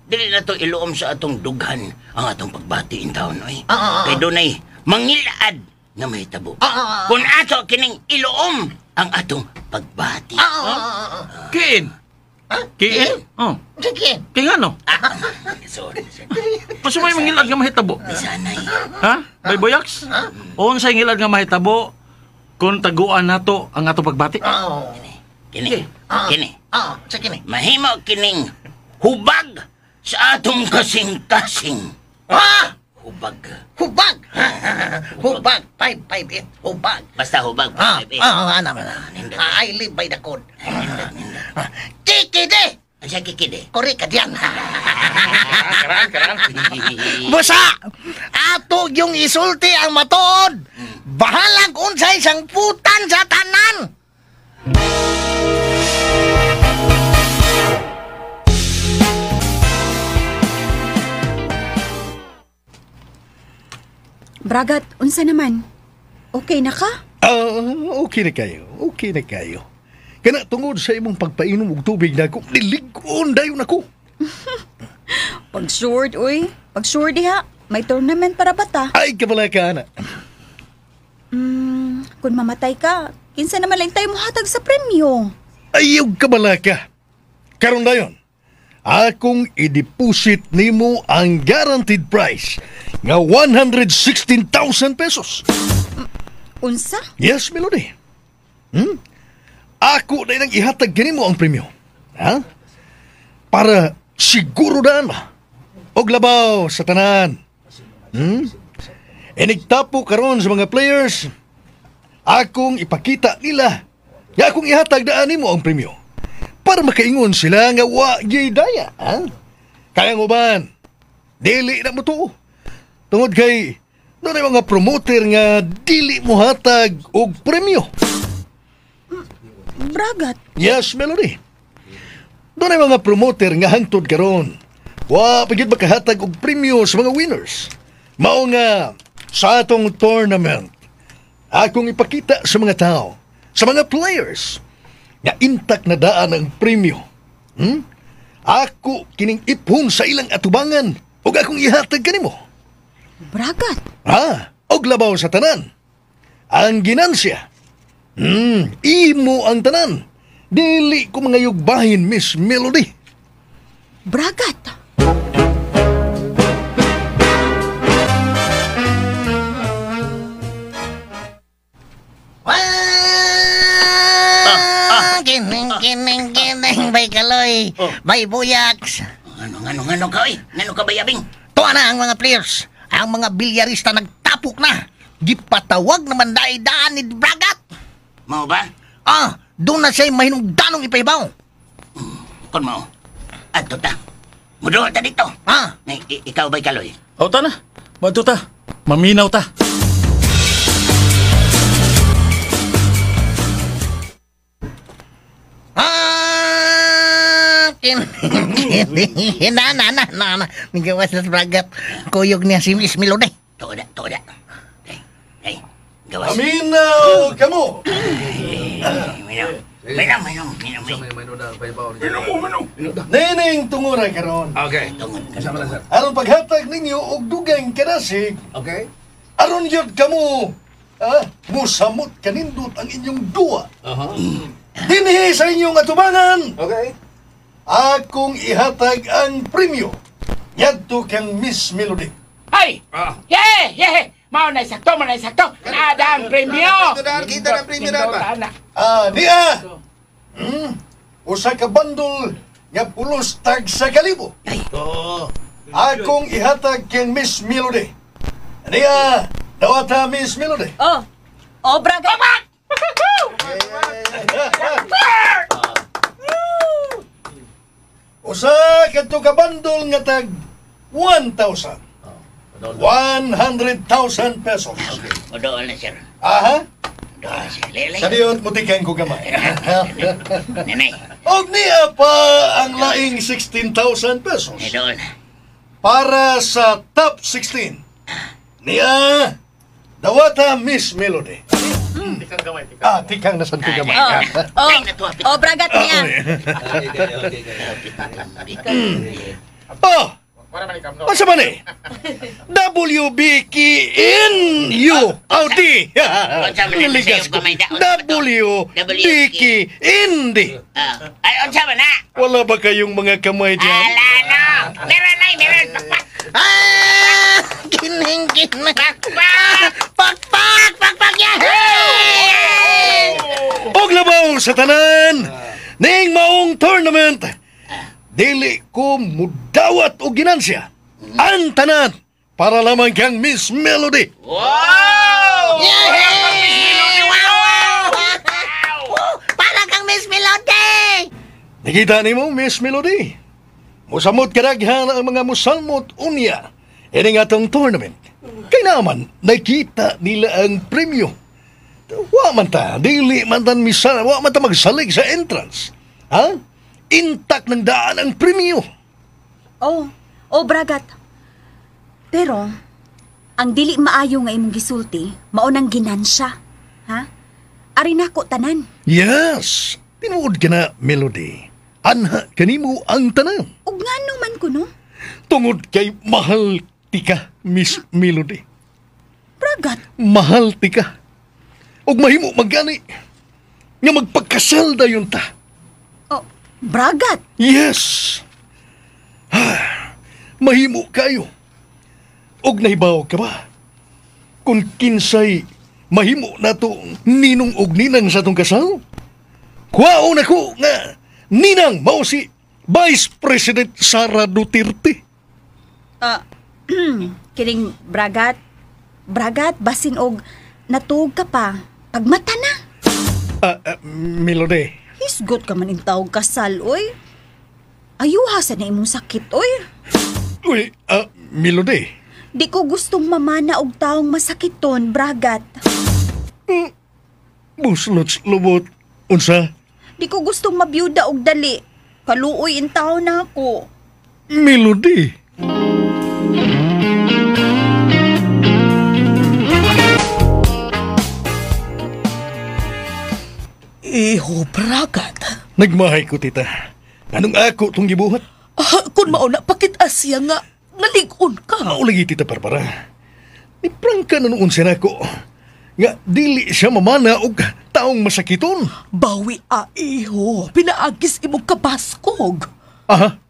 Dili na to iluom sa atong dughan ang atong pagbati in town, oy. Kay dunay mangilad nga may tabo. Kung ato kining iluom ang atong pagbati. Kiin? Kiin? Sige. Kiin ano? Sorry. Paso may mangilad nga mahitabo? Sanay. Ha? Bay Boyaks? O sa ngilad nga mahitabo kung taguan nato ang atong pagbati? Kini. Sige. Mahimo kining hubag sa atong kasing-kasing. Hubag. Hubag. 558. Hubag. Basta hubag. I live by the code. Kikide! Asa kikide? Kori ka diyan. Karang. Busa! Ato yung isulti ang matuod. Bahalag unsay sang putan sa tanan. Bragat, unsa naman? Okay na ka? Okay na kayo. Kana tungod sa imong pagpainom og tubig na ako, niligon dayon ako. Pag-short, uy. Pag-short diha. May tournament para bata. Ay, kabala ka na. Kung mamatay ka, kinsa naman lang tayo hatag sa premyo. Ayaw kabala ka. Karon dayon, akong i-deposit nimo ang guaranteed price nga 116,000 pesos. Unsa? Yes, Melody. Ako na nang ihatag kanimo ang premyo. Ha? Para siguro daan ba? Og labaw sa tanan. Enigtapo karon sa mga players. Akong ipakita nila. Nga akong ihatag daan nimo ang premyo. Para makaingon sila nga wa gyud daya. Ha? Kaya mo ba? Dili na mo to. Tungod kay doon ay mga promoter nga dili mo hatag og premyo. Bragat. Yes, Melody. Doon ay mga promoter nga hangtod karon. Wa pagid makahatag og premyo sa mga winners. Mao nga sa atong tournament, akong ipakita sa mga tao, sa mga players, nga intak na daan ang premyo. Ako kining ipon sa ilang atubangan ug akong ihatag kanimo. Bragat. Og labaw sa tanan, ang ginansya Imo ang tanan. Dili ko mga yugbahin, Miss Melody. Bragat. Kining, bay kaloy, bay buyaks. Ngano ka, oy? Ngano ka, bay abing? Tuwa na ang mga players. Ang mga bilyarista nagtapok na. Gipatawag naman daan ni Bragat. Mao ba? Doon na siya mahinungdanong ipaibaw. Kon mo, adto ta. Mudo ta dito. Ikaw bay kaloy. O ta na. Bantu ta. Maminaw ta. Na. Nagawas na Bragat. Kuyog niya si Miss Melody. Toda. Hey, gawas. Aminaw kamo. Minum. Neneng tungura karon. Okay. Aron paghatag ninyo og dugang kanasig. Okay. Aron yun kamo, musamot kanindot ang inyong duwa. Dinhi sa inyong atubangan. Okay. Akong ihatag ang premyo. Yadto kang Miss Melody. Ay! Yeah! Mau na sakto. Nada ang premyo. Kita ng premyo na ba? Niya! Usa ka bandol nga pulos tag sa kalibo. Akong ihatag kang Miss Melody. Niya! Dawata Miss Melody. Bragat. Usa kadto ka bandol nga tag 1,000. 100,000 pesos. Doon na, sir. Aha? Doon na, sir. Lelay. Sa diyon, mutikan ko gamay. Nanay. Og niya pa ang laing 16,000 pesos. Doon. Para sa top 16. Niya, dawata Miss Melody. Tikang nasan ko gamay. Bragat niya. Masa man eh? WBKNUOD. Niligas ko. WBKND. Ay, unsa ba na? Wala ba kayong mga kamay dyan? Ala, no. Meron. Kining. Pakpak, yahoo! Og labaw sa tanan, ning maong tournament, dili ko mudawat o ginansya. Ang tanan, para lamang kang Miss Melody. Wow! Para kang Miss Melody! Nakita ni mo, Miss Melody? Musamot kadaghan ang mga musalmot unya. Ini nga tong tournament. Kaya naman, nakita nila ang premyo. Wa man ta, dili man ta magsalig sa entrance. Intact ng daan ang premyo. Bragat. Pero, ang dili maayo nga imong gisulti, maunang ginansya. Ari nako tanan. Yes, tinuod ka na, Melody. Anha kanimo ang tanan. Ug ngano man kuno? Tungod kay mahal tika, Miss Melody. Bragat. Mahal tika. Ug mahimo magani nga magpagkasal dayon ta. Bragat. Yes. Mahimo kayo. Og nahibaw ka ba? Kung kinsay mahimo nato ninong og ninang sa tong kasal? Kuwaon ako nga ninang mao si Vice President Sara Duterte. Kining Bragat, basin og natuog ka pa. Pagmata na. Melody. Hisgot ka man yung tawag kasal, oy. Ayuha sa na imong sakit, oy. Uy, Melody. Di ko gustong mamana og taong masakiton, Bragat. Buslots lubot. Unsa? Di ko gustong mabiyuda og dali. Kaluoy in taon na ako. Melody. Bragat. Nagmahay ko, tita. Anong ako itong gibuhat? Kung mauna, pakit asya nga, naligon ka. Maulagi, tita Barbara. Ni prangka na noon siya ko. Nga, dili siya mamana og taong masakiton. Bawi iho, pinaagis imong kabaskog. Aha.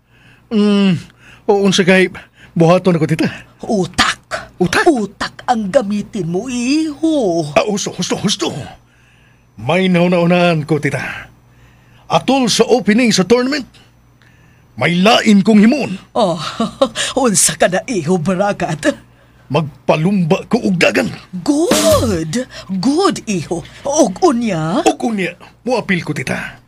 O unsa kay buhaton ako tita? Utak. Utak? Utak ang gamitin mo, iho. Husto. May nauna-unahan ko, tita. Atol sa opening sa tournament, may lain kong himon. Oh, unsa ka na, iho, Bragat? Magpalumba ko og dagan. Good. Good, iho. Og unya? Og unya, muapil ko, tita.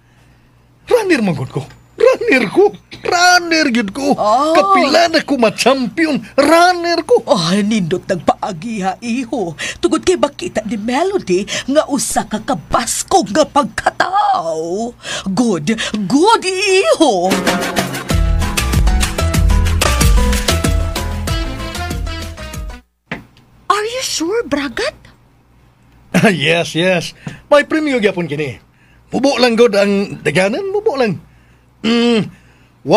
Runner manggod ko. Runner yun ko. Oh. Kapila na ko ma-champion. Runner ko. Oh, nindot nagpaagiha, iho. Tugod kay bakita ni Melody nga usa ka kabaskog nga pagkatao. Good, iho. Are you sure, Bragat? Yes. May premyo gyapon kini. Mubo lang god ang daganan, mubo lang. 1,600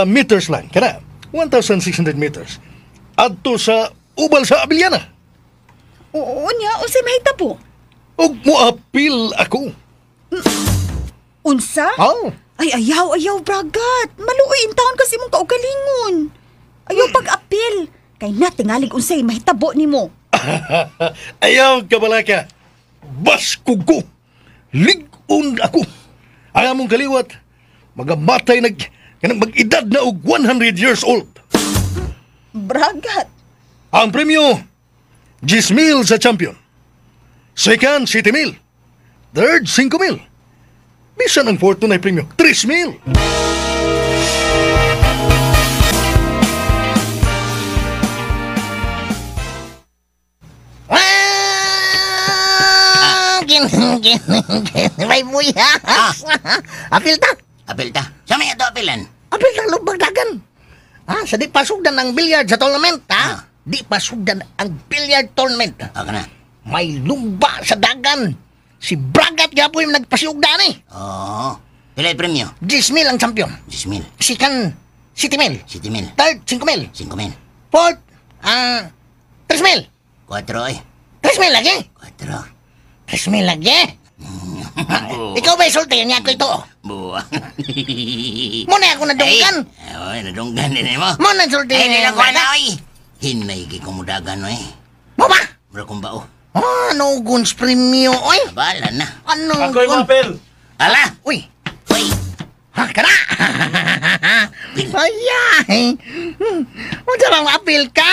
meters lang. Kana, 1,600 meters. Adto sa ubal sa Abiliana. Oo niya, unsay mahita po? Og muapil ako. Unsa? Oh. Ay, ayaw, Bragat. Maluoy in taon kasi mong kaugalingon. Ayaw pag-apil. Kay na, tingalig unsay mahitabo ni mo. Ayaw kabalaka. Baskog ko. Ligon ako. Ang among kaliwat, magamatay mag-edad na og 100 years old. Bragat. Ang premyo, 10,000 sa champion. Second, 7,000. Third, 5,000. Bisan ang fourth na premyo, 3,000. May buyas. Apil ta. Sa may ato apilan? Apil ta lubag dagan. Sa di pasugdan ang billiard sa tournament, Di pasugdan ang billiard tournament. Na. May lumba sa dagan. Si Bragat gapo yung nagpasugdan eh. Oo. Pilay premyo? 10,000 ang champion. 10,000. Second, 7,000. 7,000. Third, 5,000. 5,000. Fourth, 3,000. 4 eh. 3,000 lagi. 4. 3,000 lagi. Ikaw ba isulti niya ako ito? Buwa. Muna ako nadunggan. Ay, nadunggan din mo. Muna isulti Ay, niya. nila ko na, oy. Hinay kikumudagan, oy. Mo ba? Mura kong bao. Ano guns premyo, oy? Bala na. Ano Ako'y mapil. Ala! Uy, Uy! kana! Ayay! Unsa bang apil ka?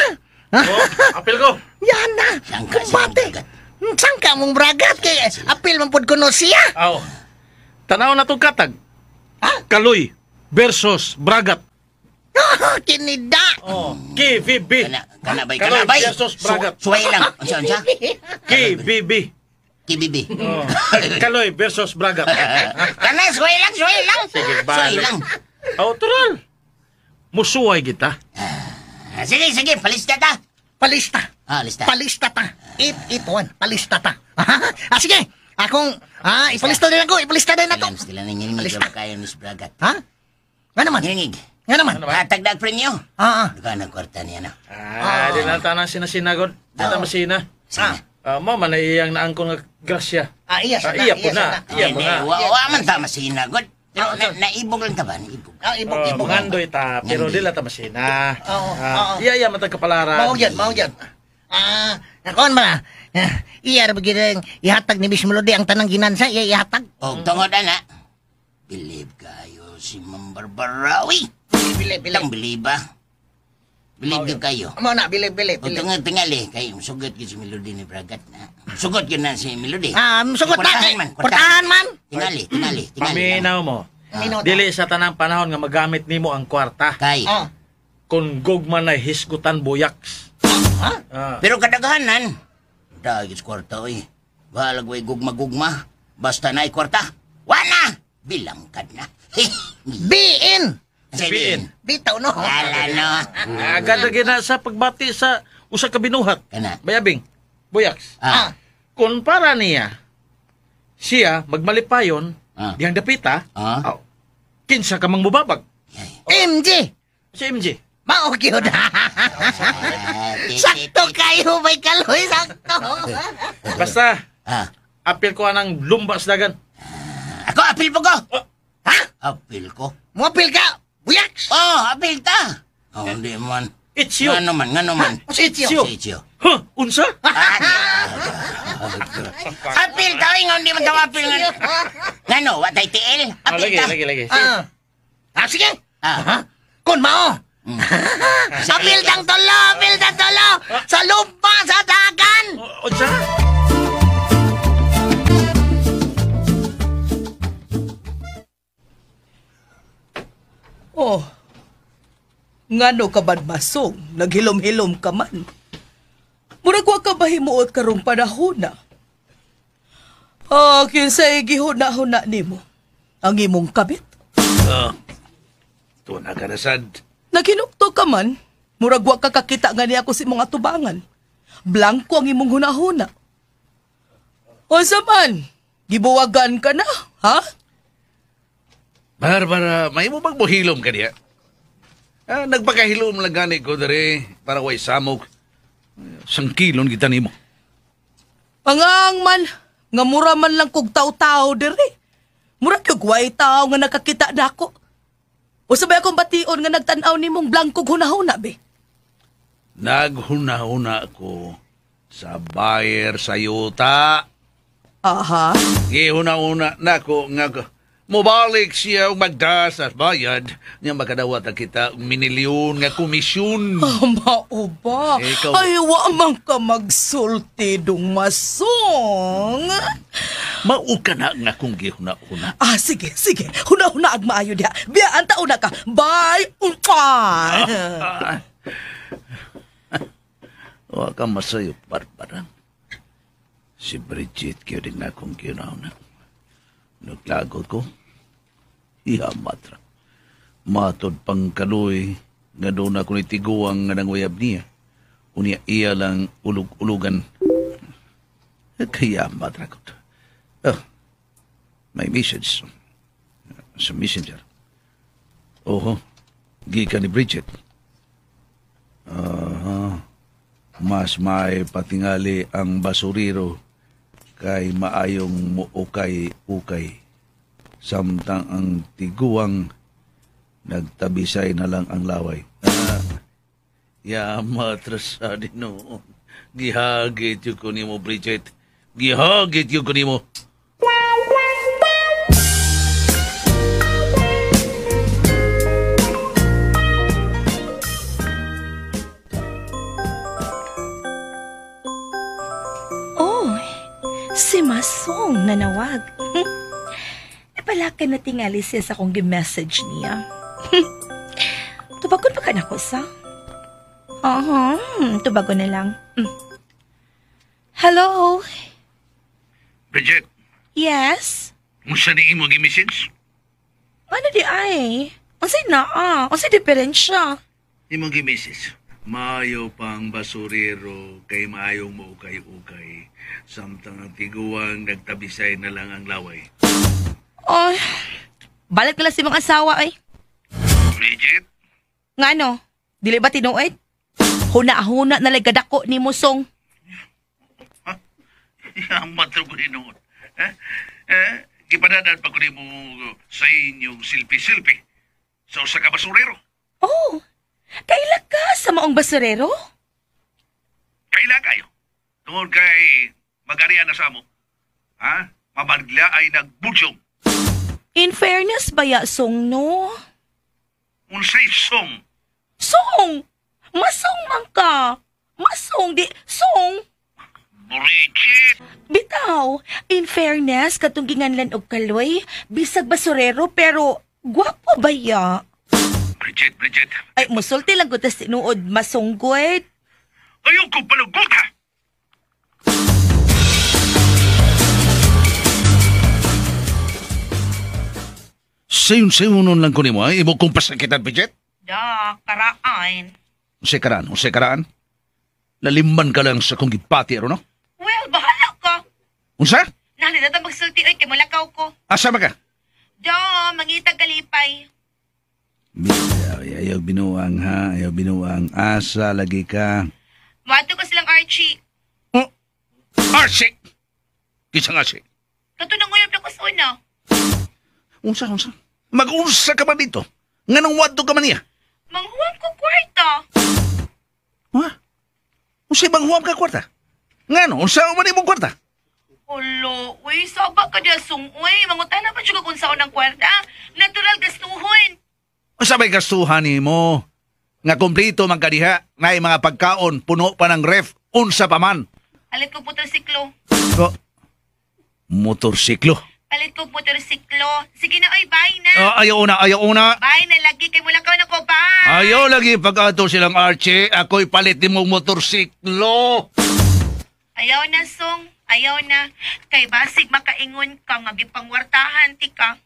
Apil ko. Yan na! Sangka siya Kumpate! Sangka mong bragat kay apil man pud kuno siya! Aw. Tanaw na tong katag. Kaloy versus Bragat. Kinida! KVB. Kanabay. versus Bragat. Suway lang. Unsa? KVB. KBB. Kaloy versus Bragat. Kana, suway lang. Sige, Suway lang. Tural. Musuway kita. Sige, palista ta. Palista! Lista. Palista ta! 881, palista ta! Sige! Akong, ipalista din ako! Sila na ngingig na kaya Miss Bragat. Ha? Nga naman? Ngingig. Nga naman? Tagdag premyo. Duka na kwarta niya na. Di na tanang sinasinagod. Di na masina. Mama na iyang naangkong nga grasya. Iya sa na. Iya po na. Wa man ta masinagod. Pero naibog lang ta ba? Naibog. Ibog. Mangandoy ta, pero di lang ta masina. Oo. Iya matag kapalaran. Mao yan. Nakon ba? Iya ra bagay ihatag ni Miss Melody ang tanang ginansa, iya ihatag. Og tungod ana. Believe kayo si Ma'am Barbara. Uy! Believe. Believe ba? Believe kayo. Mo na believe. Og tungod tingali kay sugot gyud si Melody ni Bragat na. Sugot gyud na si Melody. Sugot na. Portahan man. Tingali. Paminaw mo. Dili sa tanang panahon nga magamit nimo ang kwarta. Kay. Kung gugman na hisgutan buyaks. Pero kadaghanan. Dagis kwarta oy. Balag way gugma. Basta na kwarta. Wala. Bilang kad na. Biin. Bitaw no. Wala no. Agad na sa pagbati sa usa ka binuhat. Kana. Bayabing. Buyaks. Kung para niya siya magmalipayon diyang dapita, kinsa ka mang mubabag. MJ. Si MJ. Mao gyud. Sakto kayo may kaloy, sakto. Basta, apil ko anang lumba sa dagan. Ako apil po ko. Ha? Apil ko? Mo apil ka? Buyaks? Apil ta. Hindi man. Itzyo. Nga naman. Itzyo. Itzyo. Huh, unsa? Apil ta, hindi man daw apil nga. Ngano, watay tiil? Apil ta. Lagi. Sige. Kun mao. Apil tang tolo. Sa lupa, sa dagan. Unsa? Oh, ngano ka ba Masong? Naghilom-hilom ka man. Murag wa ka ba himuot karong panahon na? Kinsay gihuna-huna nimo? Ang imong kabit? Tuna ka na sad. Naginukto ka man, murag wa ka kakita nga niya ako si mong atubangan. Blanco ang imong hunahuna. O man, gibuwagan ka na, ha? Barbara, may mo bang buhilom ka niya? Nagpakahilom lang gani ko dere para way samok. Sangkilon kita nimo. Pangang man, nga mura man lang kog tao-tao dere. Mura kyog way tao nga nakakita nako. O sabay akong bation nga nagtanaw nimong blangkog hunahuna be. Naghuna-huna ko sa buyer sa yuta. Aha. Gihuna-huna nako nga mobalik siya og magdas at bayad niya makadawat na kita minilyon nga komisyon. Mao ba? Ikaw. Ay, wa man ka magsulti dong Masong. Mao ka na nga kung gihuna-huna. Sige. Huna-huna ag maayo diha. Biyaan taon na ka. Bye! Wa ka masayo, Barbara. Si Bridget kaya din na kung gihuna-huna. Naglagot ko. Matra. Matod pang kaloy nga doon ako nitiguang nga nangwayab niya. Unya iya lang ulug-ulugan. Kaya matra ko. May message. Sa messenger. Gikan ni Bridget. Mas may patingali ang basuriro kay maayong muukay-ukay. Samtang ang tiguang nagtabisay na lang ang laway. Matras din noon. Gihagit yung ko nimo, Bridget. Gihagit yung ko nimo. Si Masong nanawag. Palaki na tingali siya sa akong message niya. Tubagon pa ka na ko sa? Tubagon na lang. Hello? Bridget? Yes? Musta ni imo gi-message? Ano di ay? Unsay naa? Unsay diferensya? Imo gi-message. Maayo pang basurero kay maayong maukay-ukay. Samtang ang tiguang nagtabisay na lang ang laway. Balik ka lang si mga asawa ay. Bridget? Ngano? Dili ba tinuod? Huna-huna na kadako ni Musong. Matro ko ni noon. Kipadadaan pa ko ni mo sa inyong silpi-silpi. Sa usa ka basurero. Kaila ka sa maong basurero? Kaila kayo. Tungod kay mag-arian na sa mo. Mabagla ay nagbudyong. In fairness ba ya, Song, no? Unsay song? Song! Masong man ka! Masong, di... Song! Bridget! Bitaw, in fairness, katong ginganlan og kaloy, bisag basurero, pero gwapo ba ya? Bridget. Ay, musulti lang ko tas tinuod, masunggoy. Ayaw ko palugot ka! Sayon nun lang ko ni mo, imo kong pasakitan, Bridget? Karaan. Unsay karaan? Lalimban ka lang sa kong gipati, no? Well, bahala ka. Unsa? Nalinata magsulti, oy, kay malakaw ko. Asa ba ka? Mangitag kalipay. Ayaw binuang ha, ayaw binuang. Asa lagi ka. Mato ka silang Archie. Oh, Archie! Kisang Archie? Kato nang nguyab na ko sa una. Unsa? Mag-unsa ka ba dito? Nganong wadto ka man niya? Manghuwam ko kwarta. Ha? Unsa bang huwam ka kwarta? Ngano? Unsa man imong kwarta? Ulo, uy, sabak ka diya sungoy. Mangutana pa siya kung saan ng kwarta. Natural gastuhon. Unsa ba'y gastuhan nimo? Nga kumplito man kadiha, ngay mga pagkaon, puno pa ng ref, unsa pa man. Palit ko motorsiklo. Oh, motorsiklo? Palit ko motorsiklo. Sige na, oy, bye na. Ayaw una. Bye na lagi, kay mula ka na ko, bye. Ayaw lagi pagkato silang Archie, ako'y palit mo motorsiklo. Ayaw na, Song. Ayaw na. Kay basig makaingon ka, nga gipangwartahan, tika.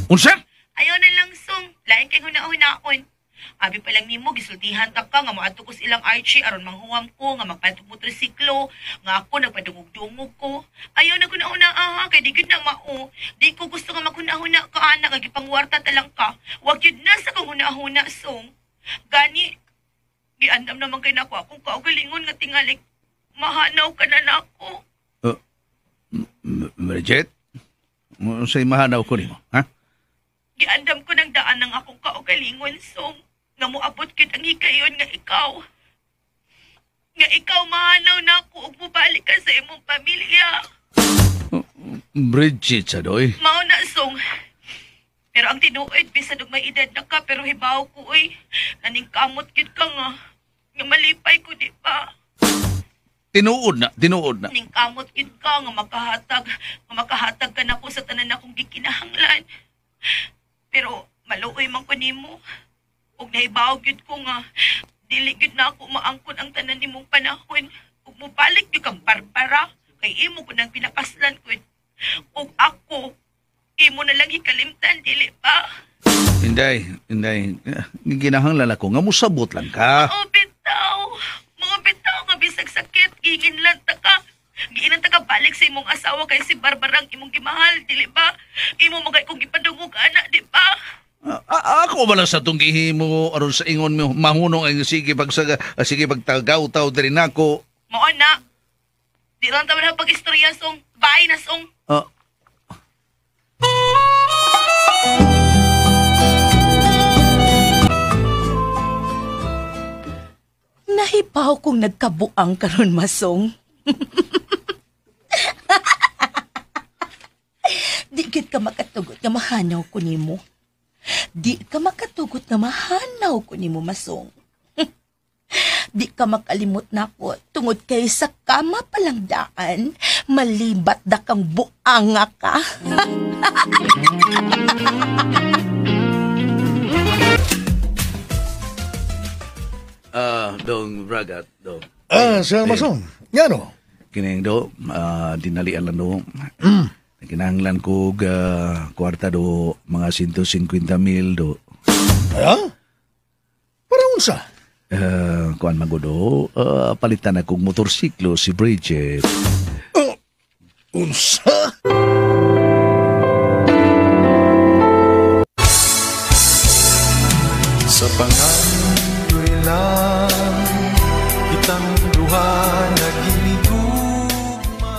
Unsa? Ayaw na lang, Song. Lain kay huna-hunaon. Abi pa lang nimo, gisultihan ta ka, nga maato ko silang Archie, aron manghuwam ko, nga magpalit motorsiklo, nga ako nagpadungog-dungog ko. Ayaw na huna-huna, kay di gid na mao. Di ko gusto nga maghuna-huna ka, anak, nga gipangwarta talang ka. Wag yun na sa kang huna-huna, Song. Gani, giandam naman kay nako akong kaugalingon nga tingalik. Mahanaw ka na nako. Bridget? Unsay mahanaw ko nimo, ha? Giandam ko ng daan ng akong kaugalingon, Song. Nga moabot kit ang hikayon nga ikaw. Nga ikaw mahanaw na ako ug mubalik ka sa imong pamilya. Bridget, sadoy. Mao na, Song. Pero ang tinuod, bisan og may edad na ka, pero hibaw ko, uy. Naning kamot gid ka nga. Nga malipay ko, di ba? Tinuod na. Ning kamot gid ka nga makahatag ka na ko sa tanan akong gikinahanglan. Pero maluoy man ko nimo. Ug nahibaw gyud ko nga dili gyud na ako maangkon ang tanan nimong panahon. Ug mobalik gyud kang Barbara kay imo ko nang pinapaslan ko. Ug ako imo na lang hikalimtan, dili ba? Inday. Ginahanglan ako nga musabot lang ka. Mga bitaw nga bisag sakit, giginlan ta ka. Giinan ta ka balik sa imong asawa kay si Barbara ang imong gimahal, dili ba? Imo magay kong gipadungog ana, di ba? Ako ba lang sa itong gihimo aron sa ingon mo mahunong ang sige pagtagaw-taw din ako. Mao na. Di lang taman na pag-istorya, Song. Bye na, Song. Nahibaw kong nagkabuang karon, Masong. Di gid ka makatugot nga mahanaw ko nimo. Di ka makatugot nga mahanaw ko nimo, Masong. Di ka makalimot na ko tungod kay sa kama palang daan, malibat da kang buanga ka. Dong Bragat, dong. Sir Masong, ngano? Kining do, dinalian lang do. Kinahanglan ko kwarta do, mga 150,000 do. Para unsa? Kuan magudo, palitan akong motorsiklo si Bridget. Unsa? Sa pangandoy lang kitang duha naghinigugma.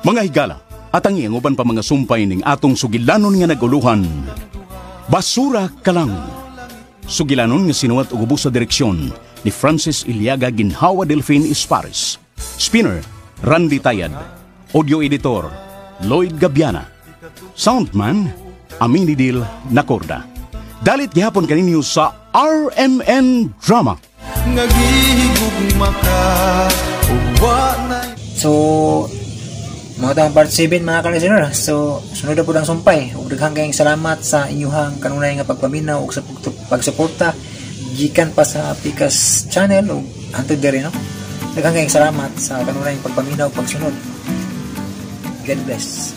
Mga higala, at ang ianguban pa mga sumpay ning atong sugilanon nga naguluhan. Basura ka lang. Sugilanon nga sinuwat og ubos sa direksyon ni Francis Iliaga Ginhawa Delfin Ispares. Spinner, Randy Tayad. Audio editor, Lloyd Gabiana. Soundman, Aminidil Nacorda. Dalit gihapon kaninyo sa RMN Drama. Nagihigugma ka So, mga tayong part 7 mga ka-listener. So, sunod na po ng sumpay. Ug daghang kayong salamat sa inyong kanunay nga pagpaminaw ug sa pagsuporta gikan pa sa Pikas channel ug hantod diri, no? Daghang kayong salamat sa kanunay nga pagpaminaw ug pagsunod. God bless.